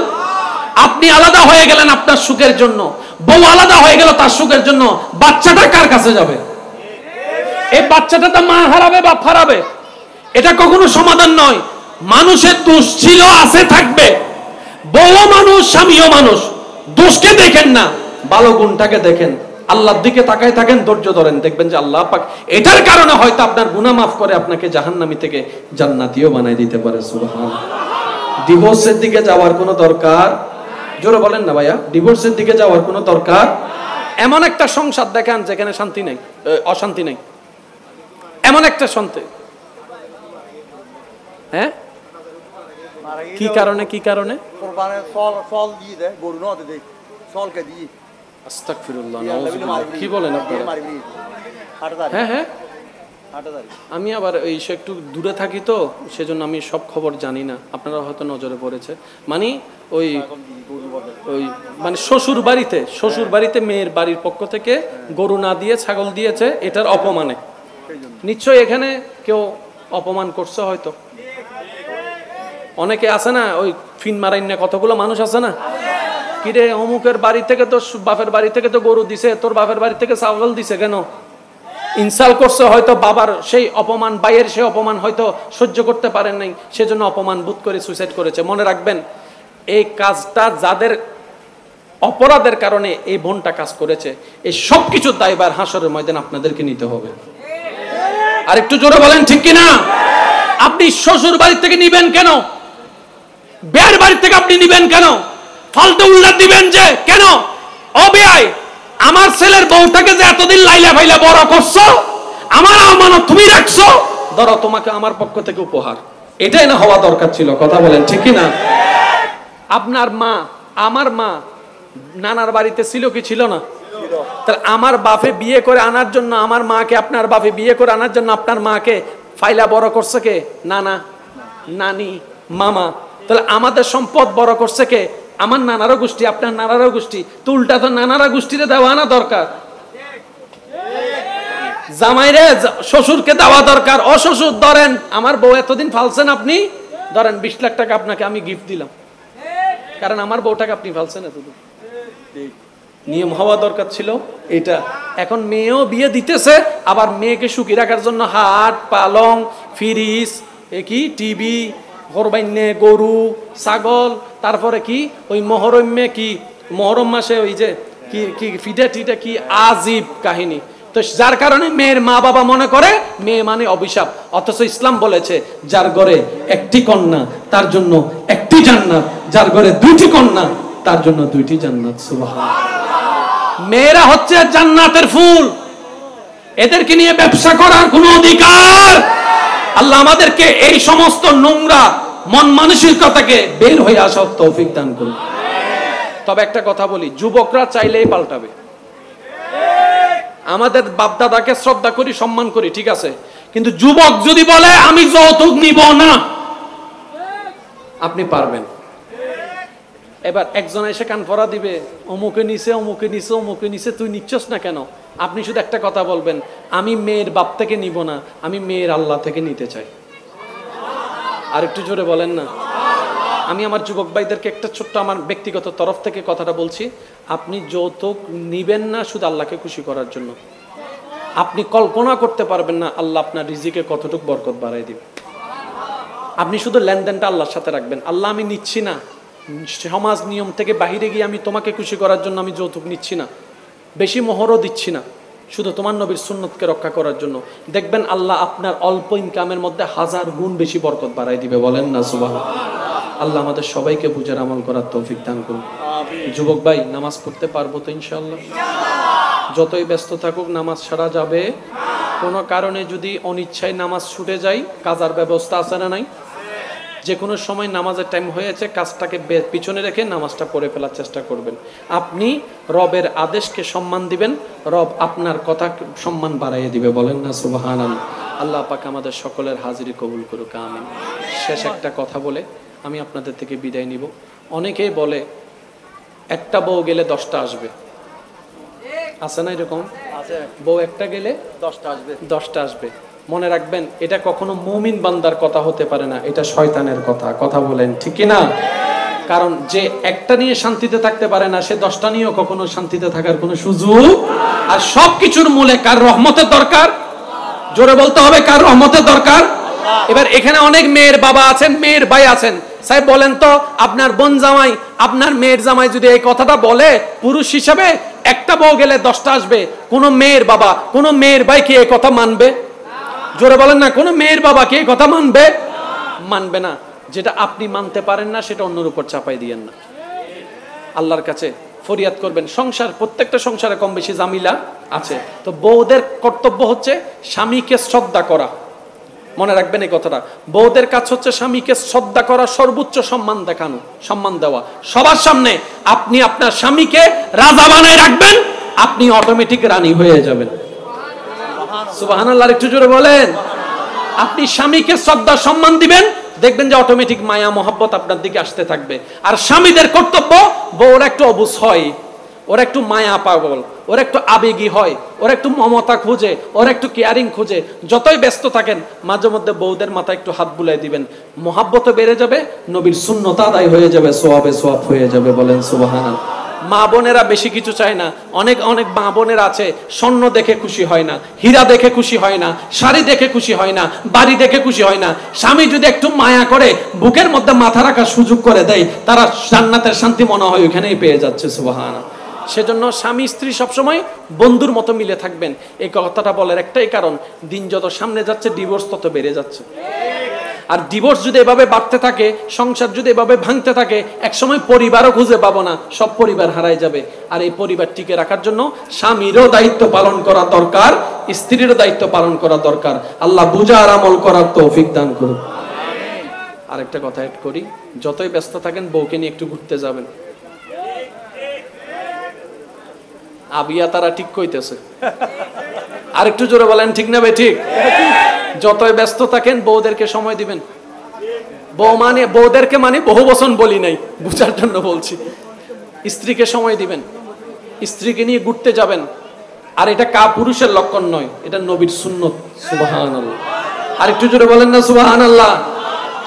আপনি আলাদা হয়ে গেলেন আপনার সুখের জন্য, বউ আলাদা হয়ে গেল তার সুখের জন্য, বাচ্চাটা কার কাছে যাবে? এই বাচ্চাটা তো মা হারাবে, বাপ হারাবে। এটা কখনো সমাধান নয়। মানুষের দোষ ছিল, আছে, থাকবে। বউ মানুষ, স্বামীও মানুষ। দোষকে দেখেন না, ভালো গুণটাকে দেখেন, আল্লাহর দিকে তাকায় থাকেন, ধৈর্য ধরেন, দেখবেন যে আল্লাহ পাক এটার কারণে হয়তো আপনার গুনাহ মাফ করে আপনাকে জাহান্নামী থেকে জান্নাতীও বানাই দিতে পারে। সুবহানাল্লাহ। ডিভোর্সের দিকে যাওয়ার কোনো দরকার, জোরে বলেন না ভাইয়া, ডিভোর্সের দিকে যাওয়ার কোনো দরকার। এমন একটা সংসার দেখান যেখানে শান্তি নাই, অশান্তি নাই, এমন একটা শান্তি। হ্যাঁ কি কারণে? কি কারণে? আস্তাগফিরুল্লাহ, নাউযুবিল্লাহ। কি বলেন আপনারা? হ্যাঁ হ্যাঁ, আমি আবার এই একটু দূরে থাকি তো সেজন্য আমি সব খবর জানি না, আপনারা হয়তো নজরে পড়েছে। মানে ওই মানে শ্বশুর বাড়িতে মেয়ের বাড়ির পক্ষ থেকে গরু না দিয়ে ছাগল দিয়েছে, এটার অপমানে। নিশ্চয়ই এখানে কেউ অপমান করছে হয়তো, অনেকে আছে না ওই ফিন মারাইন না, কতগুলো মানুষ আছে না, কিরে অমুকের বাড়ি থেকে তো বাপের বাড়ি থেকে তো গরু দিছে, তোর বাপের বাড়ি থেকে ছাগল দিছে কেন? ইনসাল করছে হয়তো, বাবার সেই অপমান, ভাইয়ের সেই অপমান হয়তো সহ্য করতে পারেন নাই, সেজন্য অপমান বোধ করে সুইসাইড করেছে। মনে রাখবেন, এই কাজটা যাদের অপরাধের কারণে এই বোনটা কাজ করেছে, এই সব কিছুর দায়ভার হাসরের ময়দানে আপনাদেরকে নিতে হবে। আর একটু জোরে বলেন ঠিক কিনা? আপনি শ্বশুর বাড়ি থেকে নিবেন কেন? বেয়ার বাড়ি থেকে আপনি নিবেন কেন? ফালতু উল্লাদ দিবেন যে কেন? ও বেয়াই, আমার ছেলের বউটাকে যে এতদিন লাইলা ফাইলা বড় করছো, আমার আমানত তুমি রাখছো, ধরো তোমাকে আমার পক্ষ থেকে উপহার। এটাই না হওয়া দরকার ছিল? কথা বলেন ঠিক কিনা? আপনার মা, আমার মা নানার বাড়িতে ছিল কি ছিল না? তাহলে আমার বাপে বিয়ে করে আনার জন্য, আমার মাকে আপনার বাপে বিয়ে করে আনার জন্য আপনার মাকে ফাইলা বড় করছে কে? নানা, নানি, মামা। তাহলে আমাদের সম্পদ বড় করছে কে? আমার নানারও গোষ্ঠী, আপনার নানারও গোষ্ঠী। তো উল্টা তো নানারা গোষ্ঠীতে দেওয়া না দরকার, জামাইরে শ্বশুরকে দেওয়া দরকার। অশ্বশুর ধরেন আমার বউ এতদিন ফালছেন, আপনি ধরেন 20 লাখ টাকা আপনাকে আমি গিফট দিলাম, কারণ আমার বউটাকে আপনি ফালছেন এতদিন। নিয়ম হওয়া দরকার ছিল এটা। এখন মেয়েও বিয়ে দিতেছে, আবার মেয়েকে সুখী রাখার জন্য হাট, পালং, ফ্রিজ, কি টিভি, কোরবাইনে গরু ছাগল, তারপরে কি ওই মহরমে কি মহরম মাসে ওই যে কি কি ফিটা টিটা কি আজীব কাহিনী। তো যার কারণে মেয়ের মা বাবা মনে করে মেয়ে মানে অভিশাপ, অথচ ইসলাম বলেছে যার ঘরে একটি কন্যা তার জন্য একটি জান্নাত, যার ঘরে দুইটি কন্যা তার জন্য দুইটি জান্নাত। সুবহানাল্লাহ। মেয়েরা হচ্ছে জান্নাতের ফুল, এদেরকে নিয়ে ব্যবসা করার কোনো অধিকার আল্লাহ আমাদেরকে এই সমস্ত নোংরা মন মানসিকতাকে বের হয়ে আসার তৌফিক দান করুন। তবে একটা কথা বলি, যুবকরা চাইলেই পাল্টাবে। আমাদের বাপদাদাকে শ্রদ্ধা করি, সম্মান করি, ঠিক আছে, কিন্তু যুবক যদি বলে আমি যৌতুক নিব না, আপনি পারবেন। এবার একজন এসে কান পরা দিবে, অমুকে নিছে অমুকে নিছে অমুকে নিছে, তুই নিচ্ছস না কেন? আপনি শুধু একটা কথা বলবেন, আমি মেয়ের বাপ থেকে নিব না, আমি মেয়ের আল্লাহ থেকে নিতে চাই। আর একটু জোরে বলেন না। আমি আমার যুবক ভাইদেরকে একটা ছোট্ট আমার ব্যক্তিগত তরফ থেকে কথাটা বলছি, আপনি যৌতুক নিবেন না শুধু আল্লাহকে খুশি করার জন্য। আপনি কল্পনা করতে পারবেন না আল্লাহ আপনার রিজিকে কতটুকু বরকত বাড়াই দিবে। আপনি শুধু লেনদেনটা আল্লাহর সাথে রাখবেন, আল্লাহ আমি নিচ্ছি না, সমাজ নিয়ম থেকে বাহিরে গিয়ে আমি তোমাকে খুশি করার জন্য আমি যৌতুক নিচ্ছি না, বেশি মোহরও দিচ্ছি না, শুধু তোমার নবীর সুন্নতকে রক্ষা করার জন্য। দেখবেন আল্লাহ আপনার অল্প ইনকামের মধ্যে 1000 গুণ বেশি বরকত বাড়াই দিবে। বলেন না সুবহানাল্লাহ। আল্লাহ আমাদের সবাইকে বুঝার আমল করার তৌফিক দান করুন। যুবক ভাই, নামাজ পড়তে পারবো তো ইনশাআল্লাহ? যতই ব্যস্ত থাকুক নামাজ ছাড়া যাবে? কোনো কারণে যদি অনিচ্ছায় নামাজ ছুটে যায়, কাজার ব্যবস্থা আছে না নাই? যে কোনো সময় নামাজের টাইম হয়েছে, কাজটাকে পিছনে রেখে নামাজটা পড়ে ফেলার চেষ্টা করবেন। আপনি রবের আদেশকে সম্মান দিবেন, রব আপনার কথা সম্মান বাড়াইয়ে দিবে। বলেন না সুবহানাল্লাহ। আল্লাহ পাক আমাদের সকলের হাজিরি কবুল করুক, আমিন। শেষ একটা কথা বলে আমি আপনাদের থেকে বিদায় নিব। অনেকেই বলে একটা বউ গেলে 10টা আসবে, আছে না এরকম? বউ একটা গেলে 10টা আসবে। মনে রাখবেন, এটা কখনো মুমিন বান্দার কথা হতে পারে না, এটা শয়তানের কথা। কথা বলেন ঠিক কি না? কারণ যে একটা নিয়ে শান্তিতে থাকতে পারে না, সে 10টা নিয়েও কখনো শান্তিতে থাকার কোনো সুযোগ। আর সবকিছুর মূলে কার রহমতের দরকার? জোরে বলতে হবে, কার রহমতের দরকার? এবার এখানে অনেক মেয়ের বাবা আছেন, মেয়ের ভাই আছেন, সাহেব বলেন তো, আপনার বোন জামাই, আপনার মেয়ের জামাই যদি এই কথাটা বলে, পুরুষ হিসাবে একটা বউ গেলে 10টা আসবে, কোন মেয়ের বাবা, কোন মেয়ের ভাই কি এই কথা মানবে? জোরে বলেন না, কোন মেয়ের বাবা কি এই কথা মানবে? মানবে না। যেটা আপনি মানতে পারেন না, সেটা অন্যের উপর চাপাই দিয়েন না। আল্লাহর কাছে ফরিয়াদ করবেন। সংসার, প্রত্যেকটা সংসারে কম বেশি জামিলা আছে, তো বউদের কর্তব্য হচ্ছে স্বামীকে শ্রদ্ধা করা। মনে রাখবেন এই কথাটা, বউদের কাজ হচ্ছে স্বামীকে শ্রদ্ধা করা, সর্বোচ্চ সম্মান দেখানো, সম্মান দেওয়া সবার সামনে। আপনি আপনার স্বামীকে রাজা বানায় রাখবেন, আপনি অটোমেটিক রানী হয়ে যাবেন। সুবহানাল্লাহ, একটু জোরে বলেন। আপনি স্বামীকে শ্রদ্ধা সম্মান দিবেন, দেখবেন যে অটোমেটিক মায়া মহব্বত আপনার দিকে আসতে থাকবে। আর স্বামীদের কর্তব্য, বউরা একটু অবুঝ হয়, ওরা একটু মায়া পাগল, ওরা একটু আবেগী হয়, ওরা একটু মমতা খুঁজে, ওরা একটু কেয়ারিং খুঁজে। যতই ব্যস্ত থাকেন, মাঝে মধ্যে বউদের মাথায় একটু হাত বুলাই দিবেন, মহাব্বত বেড়ে যাবে, নবীর সুন্নত আদায় হয়ে যাবে, সোয়াবে সোয়াব হয়ে যাবে। বলেন সুবহানাল্লাহ। মা বোনেরা বেশি কিছু চায় না। অনেক অনেক মা বোনেরা আছে, স্বর্ণ দেখে খুশি হয় না, হীরা দেখে খুশি হয় না, শাড়ি দেখে খুশি হয় না, বাড়ি দেখে খুশি হয় না। স্বামী যদি একটু মায়া করে, বুকের মধ্যে মাথা রাখার সুযোগ করে দেয়, তারা জান্নাতের শান্তি মনে হয় ওখানেই পেয়ে যাচ্ছে। সুবহানাল্লাহ। সেজন্য স্বামী স্ত্রী সবসময় বন্ধুর মতো মিলে থাকবেন। এই কথাটা বলার একটাই কারণ, দিন যত সামনে যাচ্ছে ডিভোর্স তত বেড়ে যাচ্ছে। আর ডিভোর্স যদি এভাবে বাড়তে থাকে, সংসার যদি এভাবে ভাঙতে থাকে, একসময় পরিবারও খুঁজে পাবো না, সব পরিবার হারাই যাবে। আর এই পরিবার টিকে রাখার জন্য স্বামীরও দায়িত্ব পালন করা দরকার, স্ত্রীরও দায়িত্ব পালন করা দরকার। আল্লাহ বুঝার আমল করার তৌফিক দান করুন। আরেকটা কথা এড করি, যতই ব্যস্ত থাকেন বউকে নিয়ে একটু ঘুরতে যাবেন। আবিয়া তারা ঠিক কইতেছে, আর একটু জোরে বলেন ঠিক না ভাই? ঠিক। যতই ব্যস্ত থাকেন বউদেরকে সময় দিবেন। বউ মানে, বউদেরকে মানে বহু বচন বলি নাই, বুঝার জন্য বলছি। স্ত্রীকে সময় দিবেন, স্ত্রীকে নিয়ে ঘুরতে যাবেন। আর এটা পুরুষের লক্ষণ নয়, এটা নবীর সুন্নত। সুবহানাল্লাহ। আর একটু জোরে বলেন না সুবহানাল্লাহ।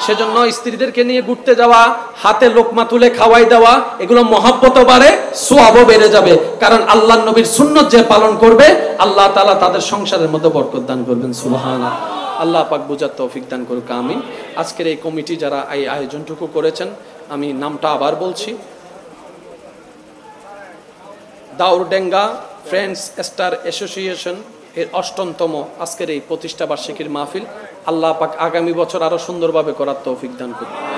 সেজন্য স্ত্রীদেরকে নিয়ে ঘুরতে যাওয়া, হাতে লোকমা তুলে খাওয়াই দেওয়া, এগুলো মহব্বত বাড়ে, সোয়াবও বেড়ে যাবে। কারণ আল্লাহর নবীর সুন্নত যে পালন করবে, আল্লাহ তাআলা তাদের সংসারের মধ্যে বরকত দান করবেন। সুবহানাল্লাহ। আল্লাহ পাক বুঝার তৌফিক দান করুক, আমিন। আজকের এই কমিটি যারা এই আয়োজনটুকু করেছেন, আমি নামটা আবার বলছি, দাউরডেঙ্গা ফ্রেন্ডস স্টার অ্যাসোসিয়েশন এর ৮ম আজকের এই প্রতিষ্ঠা বার্ষিকীর মাহফিল। আল্লাহ পাক আগামী বছর আরো সুন্দরভাবে করার তৌফিক দান করুন।